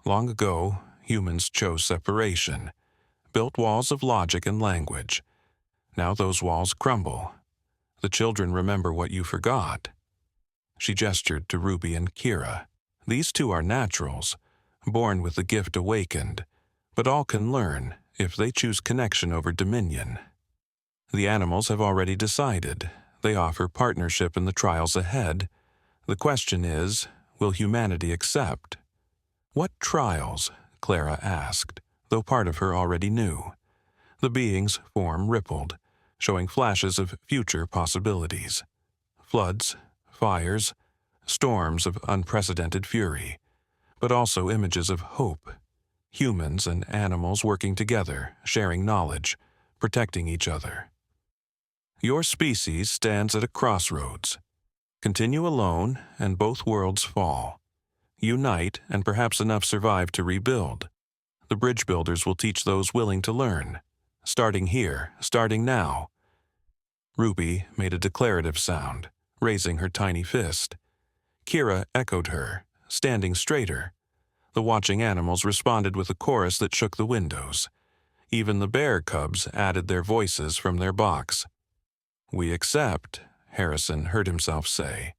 Long ago, humans chose separation, built walls of logic and language. Now those walls crumble. The children remember what you forgot." She gestured to Ruby and Kira. These two are naturals, born with the gift awakened, but all can learn if they choose connection over dominion. The animals have already decided. They offer partnership in the trials ahead. The question is, will humanity accept? "What trials?" Clara asked, though part of her already knew. The being's form rippled, showing flashes of future possibilities. Floods, fires, storms of unprecedented fury, but also images of hope. Humans and animals working together, sharing knowledge, protecting each other. Your species stands at a crossroads. Continue alone, and both worlds fall. Unite, and perhaps enough survive to rebuild. The bridge builders will teach those willing to learn. Starting here, starting now. Ruby made a declarative sound, raising her tiny fist. Kira echoed her, standing straighter. The watching animals responded with a chorus that shook the windows. Even the bear cubs added their voices from their box. "We accept," Harrison heard himself say.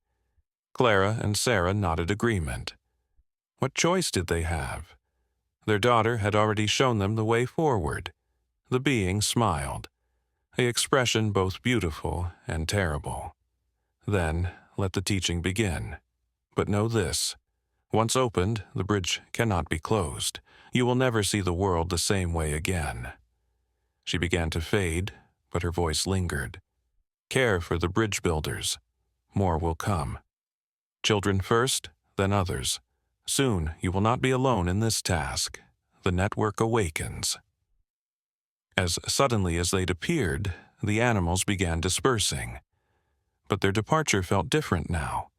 Clara and Sarah nodded agreement. What choice did they have? Their daughter had already shown them the way forward. The being smiled, an expression both beautiful and terrible. Then let the teaching begin. But know this. Once opened, the bridge cannot be closed. You will never see the world the same way again. She began to fade, but her voice lingered. Care for the bridge builders. More will come. Children first, then others. Soon you will not be alone in this task. The network awakens. As suddenly as they'd appeared, the animals began dispersing. But their departure felt different now.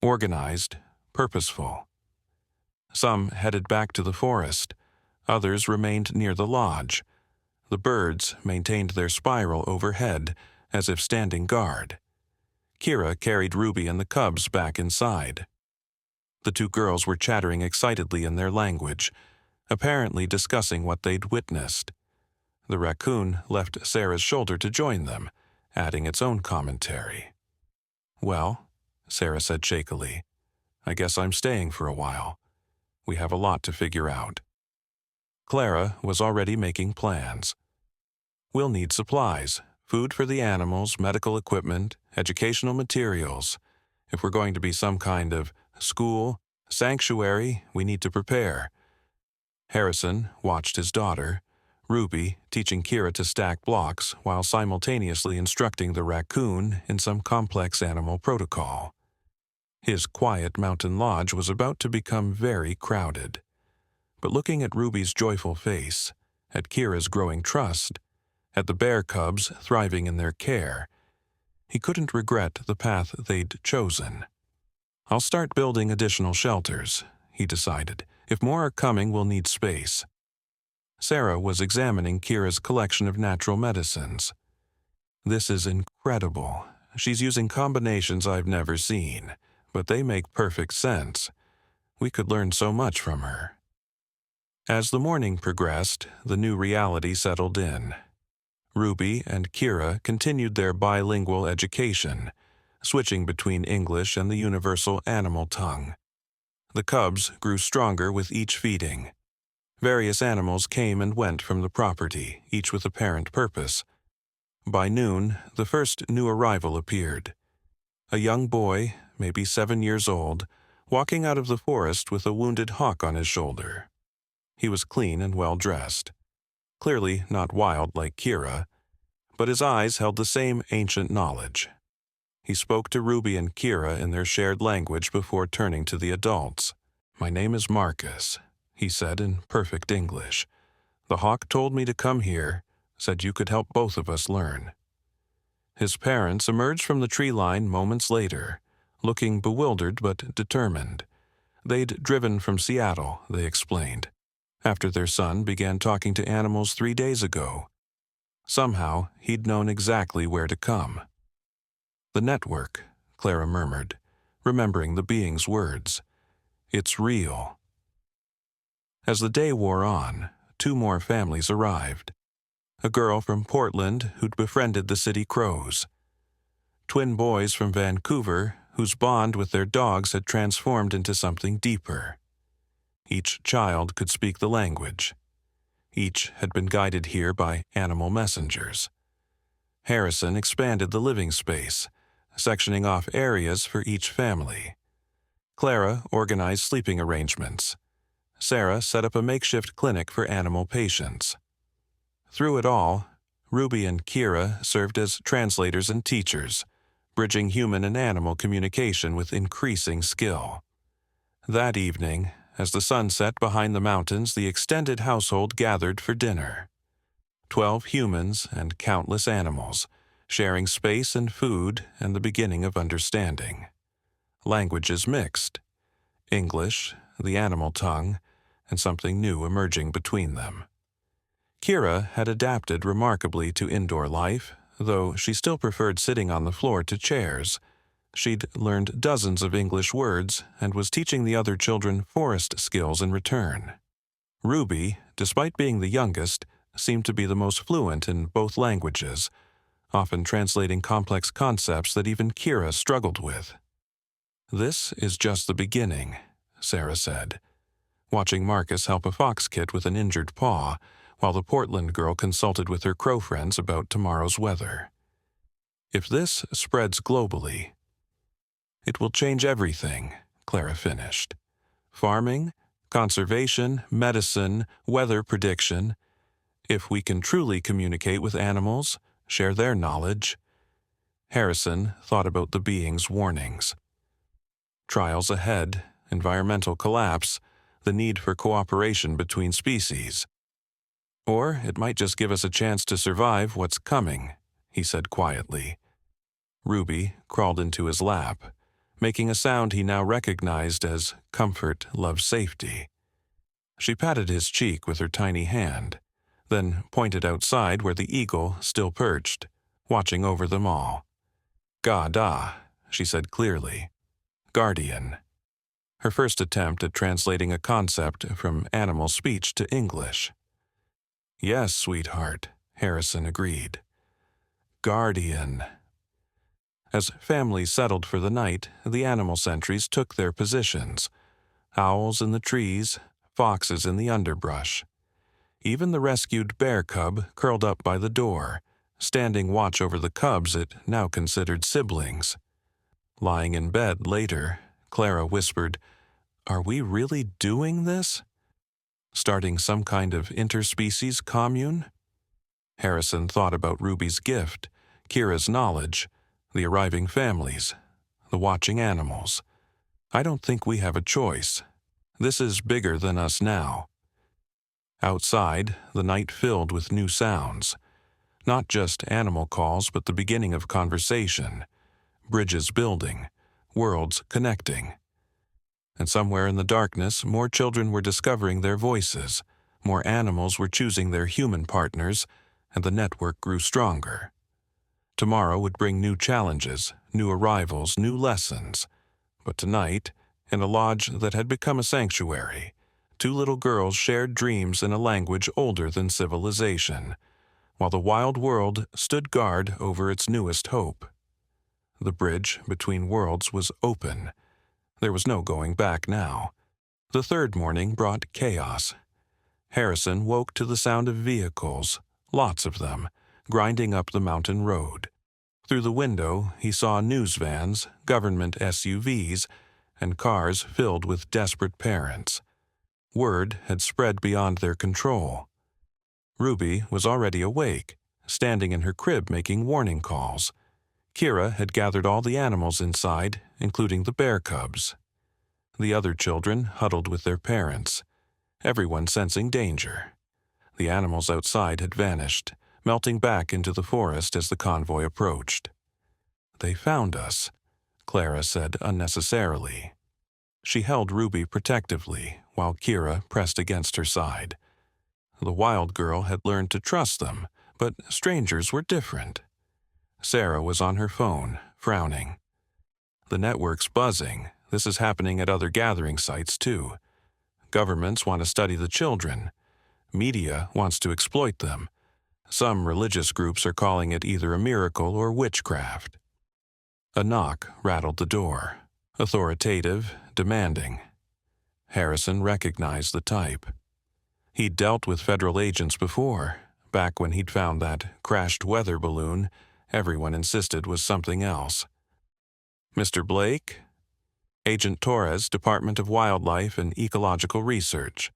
Organized, purposeful. Some headed back to the forest. Others remained near the lodge. The birds maintained their spiral overhead, as if standing guard. Kira carried Ruby and the cubs back inside. The two girls were chattering excitedly in their language, apparently discussing what they'd witnessed. The raccoon left Sarah's shoulder to join them, adding its own commentary. "Well," Sarah said shakily, "I guess I'm staying for a while. We have a lot to figure out." Clara was already making plans. "We'll need supplies, food for the animals, medical equipment, educational materials. If we're going to be some kind of school, sanctuary, we need to prepare." Harrison watched his daughter, Ruby, teaching Kira to stack blocks while simultaneously instructing the raccoon in some complex animal protocol. His quiet mountain lodge was about to become very crowded. But looking at Ruby's joyful face, at Kira's growing trust, at the bear cubs thriving in their care, he couldn't regret the path they'd chosen. I'll start building additional shelters, he decided. If more are coming, we'll need space. Sarah was examining Kira's collection of natural medicines. This is incredible. She's using combinations I've never seen, but they make perfect sense. We could learn so much from her. As the morning progressed, the new reality settled in. Ruby and Kira continued their bilingual education, switching between English and the universal animal tongue. The cubs grew stronger with each feeding. Various animals came and went from the property, each with apparent purpose. By noon, the first new arrival appeared. A young boy, maybe 7 years old, walking out of the forest with a wounded hawk on his shoulder. He was clean and well-dressed. Clearly not wild like Kira, but his eyes held the same ancient knowledge. He spoke to Ruby and Kira in their shared language before turning to the adults. "My name is Marcus," he said in perfect English. "The hawk told me to come here, said you could help both of us learn." His parents emerged from the tree line moments later, looking bewildered but determined. They'd driven from Seattle, they explained, after their son began talking to animals 3 days ago. Somehow, he'd known exactly where to come. "The network," Clara murmured, remembering the being's words. "It's real." As the day wore on, 2 more families arrived. A girl from Portland who'd befriended the city crows. Twin boys from Vancouver whose bond with their dogs had transformed into something deeper. Each child could speak the language. Each had been guided here by animal messengers. Harrison expanded the living space, sectioning off areas for each family. Clara organized sleeping arrangements. Sarah set up a makeshift clinic for animal patients. Through it all, Ruby and Kira served as translators and teachers, bridging human and animal communication with increasing skill. That evening, as the sun set behind the mountains, the extended household gathered for dinner. 12 humans and countless animals, sharing space and food and the beginning of understanding. Languages mixed. English, the animal tongue, and something new emerging between them. Kira had adapted remarkably to indoor life, though she still preferred sitting on the floor to chairs. She'd learned dozens of English words and was teaching the other children forest skills in return. Ruby, despite being the youngest, seemed to be the most fluent in both languages, often translating complex concepts that even Kira struggled with. "This is just the beginning," Sarah said, watching Marcus help a fox kit with an injured paw, while the Portland girl consulted with her crow friends about tomorrow's weather. "If this spreads globally, it will change everything," Clara finished. "Farming, conservation, medicine, weather prediction. If we can truly communicate with animals, share their knowledge." Harrison thought about the being's warnings. Trials ahead, environmental collapse, the need for cooperation between species. "Or it might just give us a chance to survive what's coming," he said quietly. Ruby crawled into his lap, making a sound he now recognized as comfort, love, safety. She patted his cheek with her tiny hand, then pointed outside where the eagle still perched, watching over them all. "Ga-da," she said clearly. "Guardian." Her first attempt at translating a concept from animal speech to English. "Yes, sweetheart," Harrison agreed. "Guardian." As families settled for the night, the animal sentries took their positions. Owls in the trees, foxes in the underbrush. Even the rescued bear cub curled up by the door, standing watch over the cubs it now considered siblings. Lying in bed later, Clara whispered, "Are we really doing this? Starting some kind of interspecies commune?" Harrison thought about Ruby's gift, Kira's knowledge, the arriving families, the watching animals. "I don't think we have a choice. This is bigger than us now." Outside, the night filled with new sounds. Not just animal calls, but the beginning of conversation. Bridges building, worlds connecting. And somewhere in the darkness, more children were discovering their voices, more animals were choosing their human partners, and the network grew stronger. Tomorrow would bring new challenges, new arrivals, new lessons. But tonight, in a lodge that had become a sanctuary, two little girls shared dreams in a language older than civilization, while the wild world stood guard over its newest hope. The bridge between worlds was open. There was no going back now. The third morning brought chaos. Harrison woke to the sound of vehicles, lots of them, grinding up the mountain road. Through the window, he saw news vans, government SUVs, and cars filled with desperate parents. Word had spread beyond their control. Ruby was already awake, standing in her crib making warning calls. Kira had gathered all the animals inside, including the bear cubs. The other children huddled with their parents, everyone sensing danger. The animals outside had vanished, melting back into the forest as the convoy approached. "They found us," Clara said unnecessarily. She held Ruby protectively, while Kira pressed against her side. The wild girl had learned to trust them, but strangers were different. Sarah was on her phone, frowning. "The network's buzzing. This is happening at other gathering sites, too. Governments want to study the children. Media wants to exploit them. Some religious groups are calling it either a miracle or witchcraft." A knock rattled the door, authoritative, demanding. Harrison recognized the type. He'd dealt with federal agents before, back when he'd found that crashed weather balloon everyone insisted was something else. "Mr. Blake?" "Agent Torres, Department of Wildlife and Ecological Research.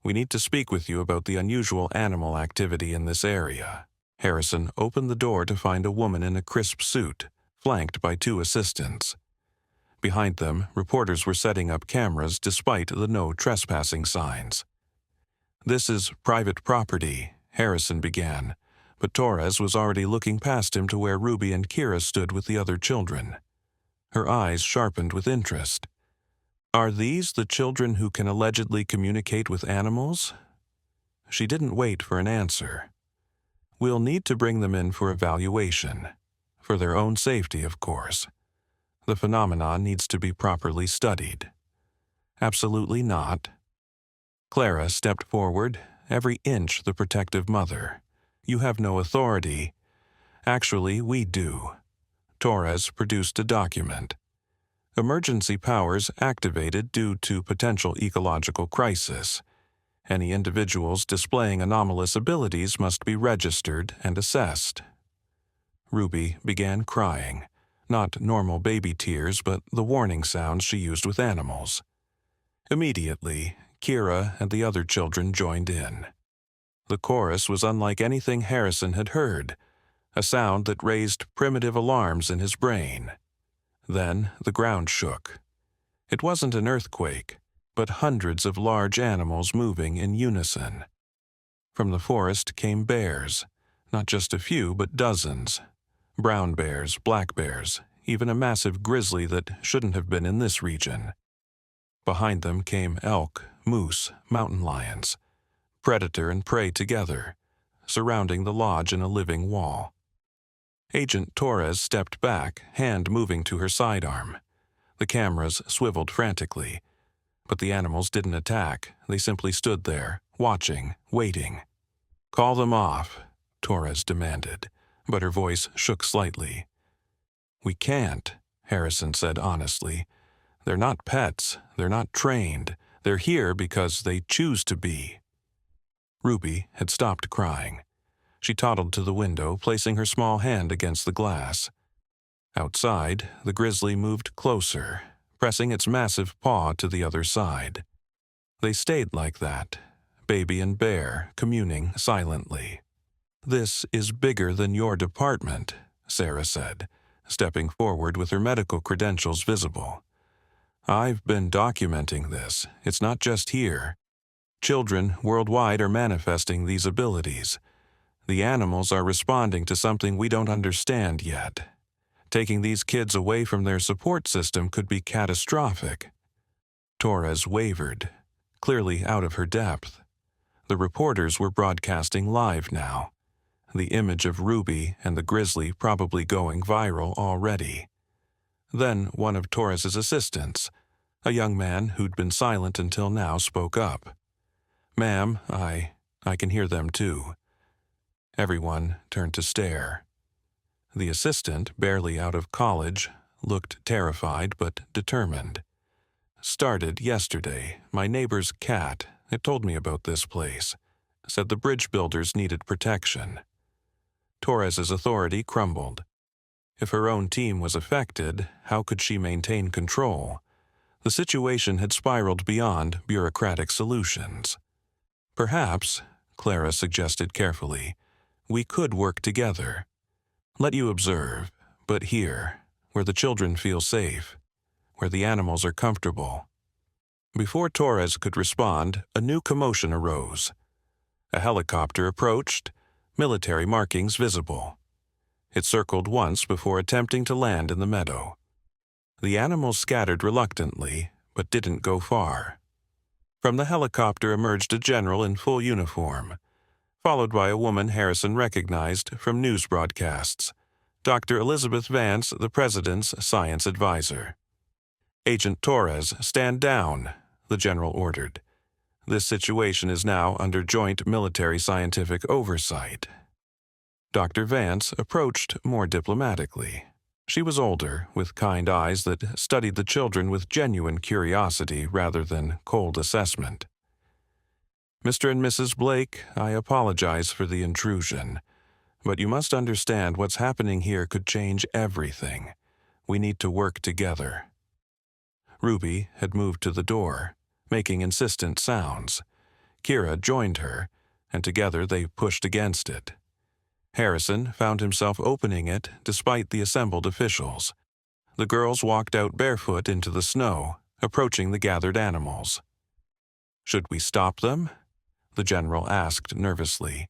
We need to speak with you about the unusual animal activity in this area." Harrison opened the door to find a woman in a crisp suit, flanked by two assistants. Behind them, reporters were setting up cameras despite the no trespassing signs. "This is private property," Harrison began, but Torres was already looking past him to where Ruby and Kira stood with the other children. Her eyes sharpened with interest. "Are these the children who can allegedly communicate with animals?" She didn't wait for an answer. "We'll need to bring them in for evaluation. For their own safety, of course. The phenomenon needs to be properly studied." "Absolutely not." Clara stepped forward, every inch the protective mother. "You have no authority." "Actually, we do." Torres produced a document. "Emergency powers activated due to potential ecological crisis. Any individuals displaying anomalous abilities must be registered and assessed." Ruby began crying, not normal baby tears, but the warning sounds she used with animals. Immediately, Kira and the other children joined in. The chorus was unlike anything Harrison had heard, a sound that raised primitive alarms in his brain. Then the ground shook. It wasn't an earthquake, but hundreds of large animals moving in unison. From the forest came bears, not just a few, but dozens. Brown bears, black bears, even a massive grizzly that shouldn't have been in this region. Behind them came elk, moose, mountain lions, predator and prey together, surrounding the lodge in a living wall. Agent Torres stepped back, hand moving to her sidearm. The cameras swiveled frantically, but the animals didn't attack. They simply stood there, watching, waiting. "Call them off," Torres demanded, but her voice shook slightly. "We can't," Harrison said honestly. "They're not pets, they're not trained. They're here because they choose to be." Ruby had stopped crying. She toddled to the window, placing her small hand against the glass. Outside, the grizzly moved closer, pressing its massive paw to the other side. They stayed like that, baby and bear communing silently. "This is bigger than your department," Sarah said, stepping forward with her medical credentials visible. "I've been documenting this. It's not just here. Children worldwide are manifesting these abilities. The animals are responding to something we don't understand yet. Taking these kids away from their support system could be catastrophic. Torres wavered, clearly out of her depth. The reporters were broadcasting live now, the image of Ruby and the grizzly probably going viral already. Then one of Torres's assistants, a young man who'd been silent until now, spoke up. "Ma'am, I can hear them too." Everyone turned to stare. The assistant, barely out of college, looked terrified but determined. "Started yesterday. My neighbor's cat, it told me about this place. Said the bridge builders needed protection." Torres's authority crumbled. If her own team was affected, how could she maintain control? The situation had spiraled beyond bureaucratic solutions. "Perhaps," Clara suggested carefully, "we could work together. Let you observe, but here, where the children feel safe, where the animals are comfortable." Before Torres could respond, a new commotion arose. A helicopter approached, military markings visible. It circled once before attempting to land in the meadow. The animals scattered reluctantly, but didn't go far. From the helicopter emerged a general in full uniform, followed by a woman Harrison recognized from news broadcasts, Dr. Elizabeth Vance, the president's science advisor. "Agent Torres, stand down," the general ordered. "This situation is now under joint military scientific oversight." Dr. Vance approached more diplomatically. She was older, with kind eyes that studied the children with genuine curiosity rather than cold assessment. "Mr. and Mrs. Blake, I apologize for the intrusion, but you must understand what's happening here could change everything. We need to work together." Ruby had moved to the door, making insistent sounds. Kira joined her, and together they pushed against it. Harrison found himself opening it despite the assembled officials. The girls walked out barefoot into the snow, approaching the gathered animals. "Should we stop them?" the general asked nervously.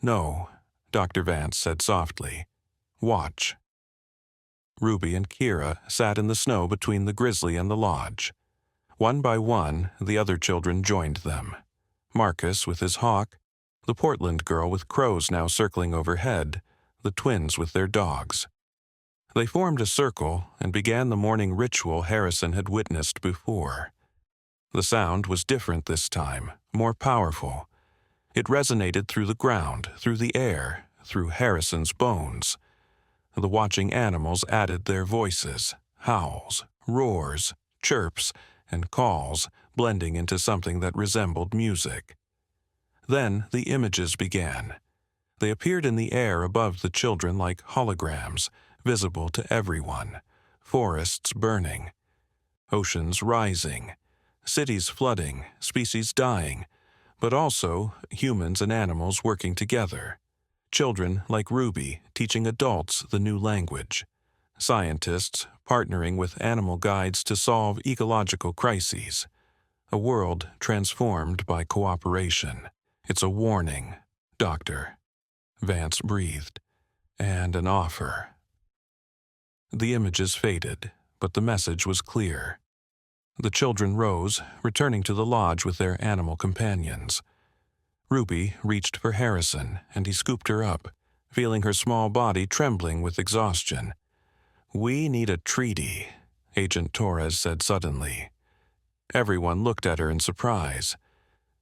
"No," Dr. Vance said softly. "Watch." Ruby and Kira sat in the snow between the grizzly and the lodge. One by one, the other children joined them. Marcus with his hawk, the Portland girl with crows now circling overhead, the twins with their dogs. They formed a circle and began the morning ritual Harrison had witnessed before. The sound was different this time, more powerful. It resonated through the ground, through the air, through Harrison's bones. The watching animals added their voices, howls, roars, chirps, and calls, blending into something that resembled music. Then the images began. They appeared in the air above the children like holograms, visible to everyone. Forests burning, oceans rising, cities flooding, species dying, but also humans and animals working together. Children like Ruby teaching adults the new language. Scientists partnering with animal guides to solve ecological crises. A world transformed by cooperation. "It's a warning, Doctor," Vance breathed, "and an offer." The images faded, but the message was clear. The children rose, returning to the lodge with their animal companions. Ruby reached for Harrison, and he scooped her up, feeling her small body trembling with exhaustion. "We need a treaty," Agent Torres said suddenly. Everyone looked at her in surprise.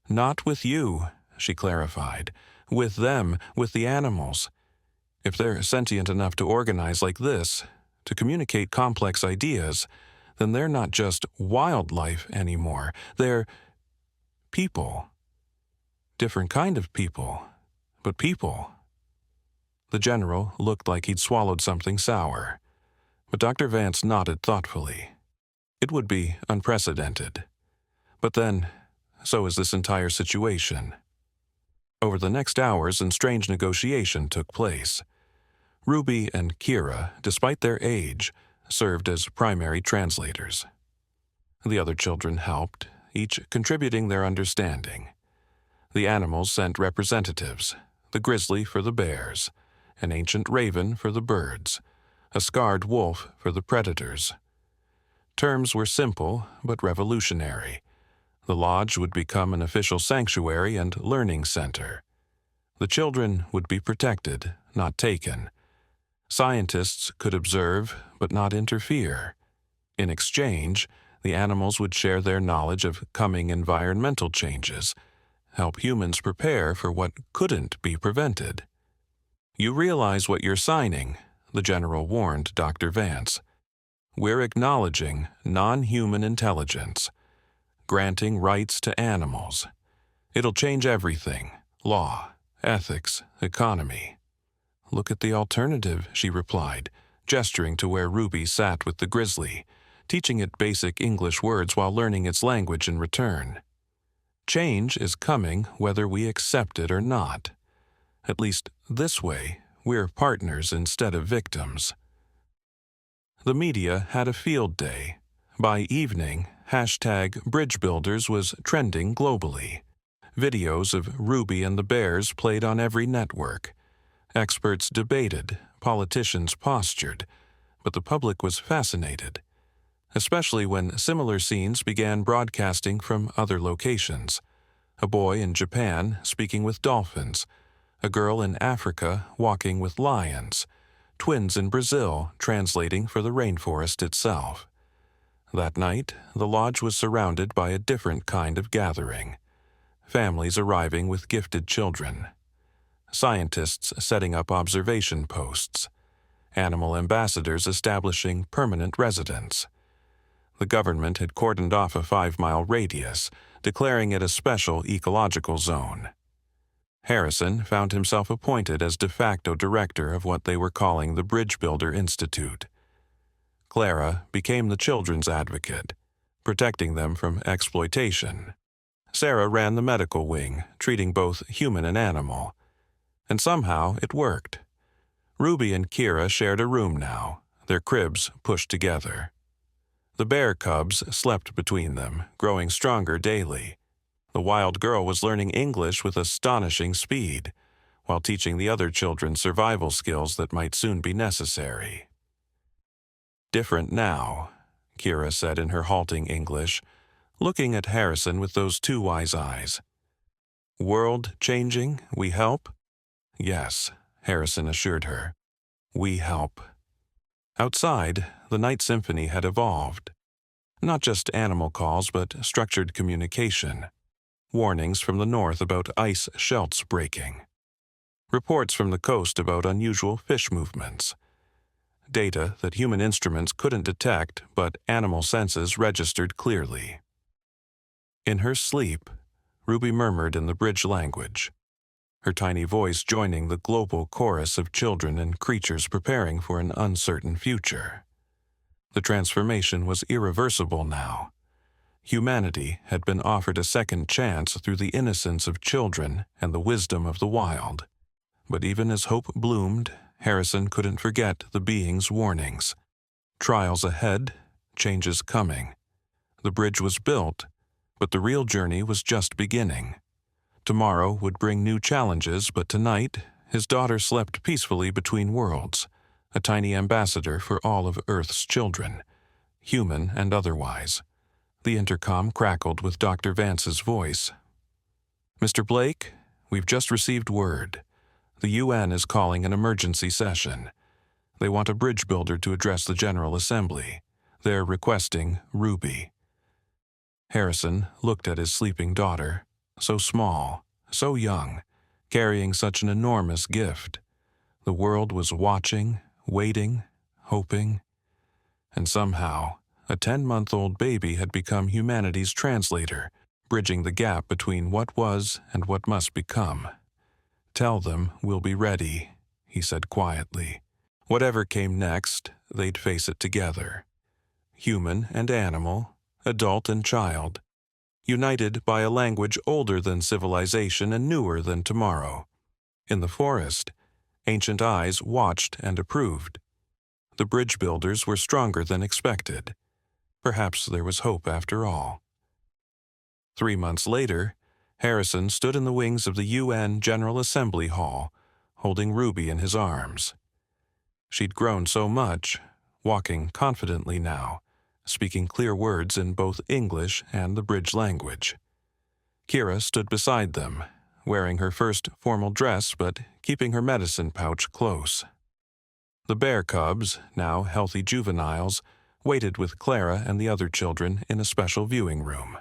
"Not with you," she clarified. "With them, with the animals. If they're sentient enough to organize like this, to communicate complex ideas, then they're not just wildlife anymore. They're people. Different kind of people, but people." The general looked like he'd swallowed something sour, but Dr. Vance nodded thoughtfully. It would be unprecedented. But then, so is this entire situation. Over the next hours, a strange negotiation took place. Ruby and Kira, despite their age, served as primary translators. The other children helped, each contributing their understanding. The animals sent representatives, the grizzly for the bears, an ancient raven for the birds, a scarred wolf for the predators. Terms were simple but revolutionary. The lodge would become an official sanctuary and learning center. The children would be protected, not taken. Scientists could observe but not interfere. In exchange, the animals would share their knowledge of coming environmental changes, help humans prepare for what couldn't be prevented. "You realize what you're signing," the general warned Dr. Vance. "We're acknowledging non-human intelligence, granting rights to animals. It'll change everything: law, ethics, economy." "Look at the alternative," she replied, gesturing to where Ruby sat with the grizzly, teaching it basic English words while learning its language in return. "Change is coming whether we accept it or not. At least this way, we're partners instead of victims." The media had a field day. By evening, #BridgeBuilders was trending globally. Videos of Ruby and the bears played on every network. Experts debated, politicians postured, but the public was fascinated, especially when similar scenes began broadcasting from other locations. A boy in Japan speaking with dolphins, a girl in Africa walking with lions, twins in Brazil translating for the rainforest itself. That night, the lodge was surrounded by a different kind of gathering. Families arriving with gifted children. Scientists setting up observation posts. Animal ambassadors establishing permanent residence. The government had cordoned off a 5-mile radius, declaring it a special ecological zone. Harrison found himself appointed as de facto director of what they were calling the Bridge Builder Institute. Clara became the children's advocate, protecting them from exploitation. Sarah ran the medical wing, treating both human and animal. And somehow it worked. Ruby and Kira shared a room now, their cribs pushed together. The bear cubs slept between them, growing stronger daily. The wild girl was learning English with astonishing speed, while teaching the other children survival skills that might soon be necessary. "Different now," Kira said in her halting English, looking at Harrison with those two wise eyes. "World changing, we help?" "Yes," Harrison assured her. "We help." Outside, the night symphony had evolved. Not just animal calls, but structured communication. Warnings from the north about ice shelves breaking. Reports from the coast about unusual fish movements. Data that human instruments couldn't detect, but animal senses registered clearly. In her sleep, Ruby murmured in the bridge language, her tiny voice joining the global chorus of children and creatures preparing for an uncertain future. The transformation was irreversible now. Humanity had been offered a second chance through the innocence of children and the wisdom of the wild. But even as hope bloomed, Harrison couldn't forget the being's warnings. Trials ahead, changes coming. The bridge was built, but the real journey was just beginning. Tomorrow would bring new challenges, but tonight, his daughter slept peacefully between worlds, a tiny ambassador for all of Earth's children, human and otherwise. The intercom crackled with Dr. Vance's voice. "Mr. Blake, we've just received word. The UN is calling an emergency session. They want a bridge builder to address the General Assembly. They're requesting Ruby." Harrison looked at his sleeping daughter, so small, so young, carrying such an enormous gift. The world was watching, waiting, hoping, and somehow a 10-month-old baby had become humanity's translator, bridging the gap between what was and what must become. "Tell them we'll be ready," he said quietly. Whatever came next, they'd face it together. Human and animal, adult and child, united by a language older than civilization and newer than tomorrow. In the forest, ancient eyes watched and approved. The bridge builders were stronger than expected. Perhaps there was hope after all. 3 months later, Harrison stood in the wings of the UN General Assembly Hall, holding Ruby in his arms. She'd grown so much, walking confidently now, speaking clear words in both English and the bridge language. Kira stood beside them, wearing her first formal dress but keeping her medicine pouch close. The bear cubs, now healthy juveniles, waited with Clara and the other children in a special viewing room.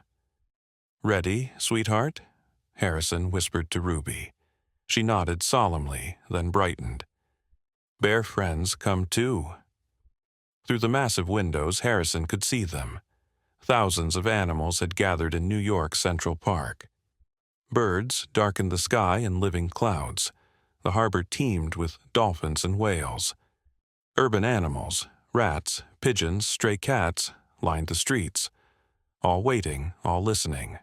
"Ready, sweetheart?" Harrison whispered to Ruby. She nodded solemnly, then brightened. "Bear friends come too." Through the massive windows, Harrison could see them. Thousands of animals had gathered in New York Central Park. Birds darkened the sky in living clouds. The harbor teemed with dolphins and whales. Urban animals, rats, pigeons, stray cats, lined the streets, all waiting, all listening.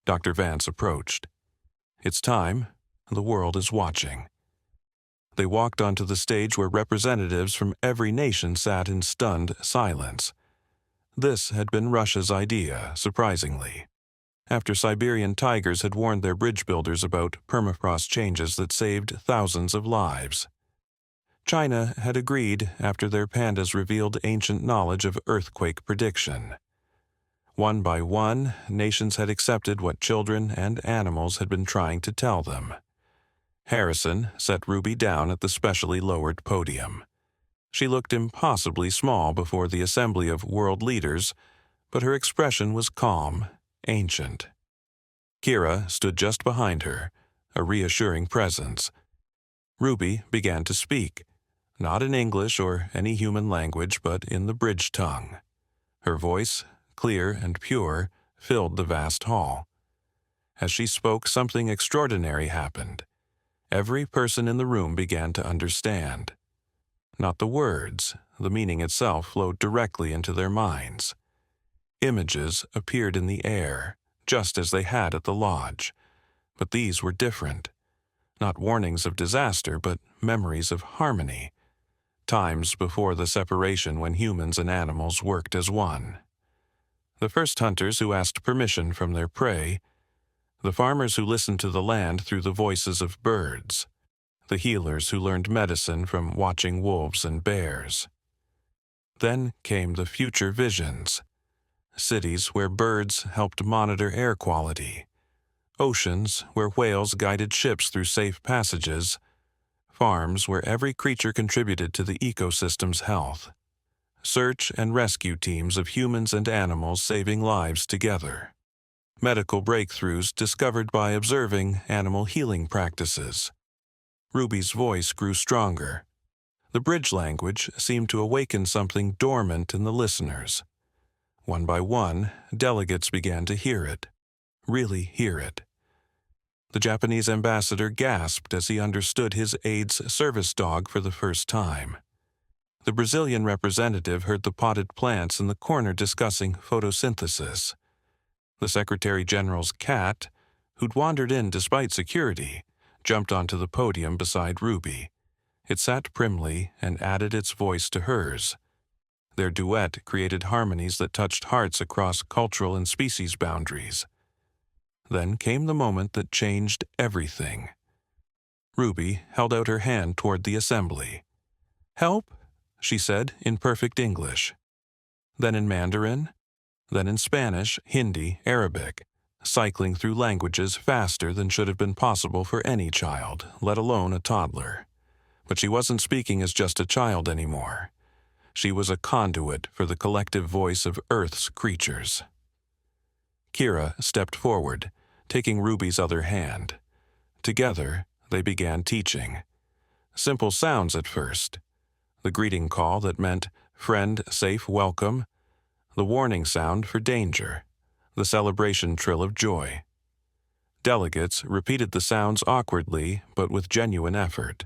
Dr. Vance approached. "It's time. The world is watching." They walked onto the stage where representatives from every nation sat in stunned silence. This had been Russia's idea, surprisingly, after Siberian tigers had warned their bridge builders about permafrost changes that saved thousands of lives. China had agreed after their pandas revealed ancient knowledge of earthquake prediction. One by one, nations had accepted what children and animals had been trying to tell them. Harrison set Ruby down at the specially lowered podium. She looked impossibly small before the assembly of world leaders, but her expression was calm, ancient. Kira stood just behind her, a reassuring presence. Ruby began to speak, not in English or any human language, but in the bridge tongue. Her voice, clear and pure, filled the vast hall. As she spoke, something extraordinary happened. Every person in the room began to understand. Not the words, the meaning itself flowed directly into their minds. Images appeared in the air, just as they had at the lodge, but these were different. Not warnings of disaster, but memories of harmony. Times before the separation when humans and animals worked as one. The first hunters who asked permission from their prey, the farmers who listened to the land through the voices of birds, the healers who learned medicine from watching wolves and bears. Then came the future visions. Cities where birds helped monitor air quality. Oceans where whales guided ships through safe passages. Farms where every creature contributed to the ecosystem's health. Search and rescue teams of humans and animals saving lives together. Medical breakthroughs discovered by observing animal healing practices. Ruby's voice grew stronger. The bridge language seemed to awaken something dormant in the listeners. One by one, delegates began to hear it, really hear it. The Japanese ambassador gasped as he understood his aide's service dog for the first time. The Brazilian representative heard the potted plants in the corner discussing photosynthesis. The Secretary General's cat, who'd wandered in despite security, jumped onto the podium beside Ruby. It sat primly and added its voice to hers. Their duet created harmonies that touched hearts across cultural and species boundaries. Then came the moment that changed everything. Ruby held out her hand toward the assembly. "Help," she said in perfect English. Then in Mandarin, then in Spanish, Hindi, Arabic, cycling through languages faster than should have been possible for any child, let alone a toddler. But she wasn't speaking as just a child anymore. She was a conduit for the collective voice of Earth's creatures. Kira stepped forward, taking Ruby's other hand. Together, they began teaching. Simple sounds at first. The greeting call that meant friend, safe, welcome. The warning sound for danger. The celebration trill of joy. Delegates repeated the sounds awkwardly but with genuine effort.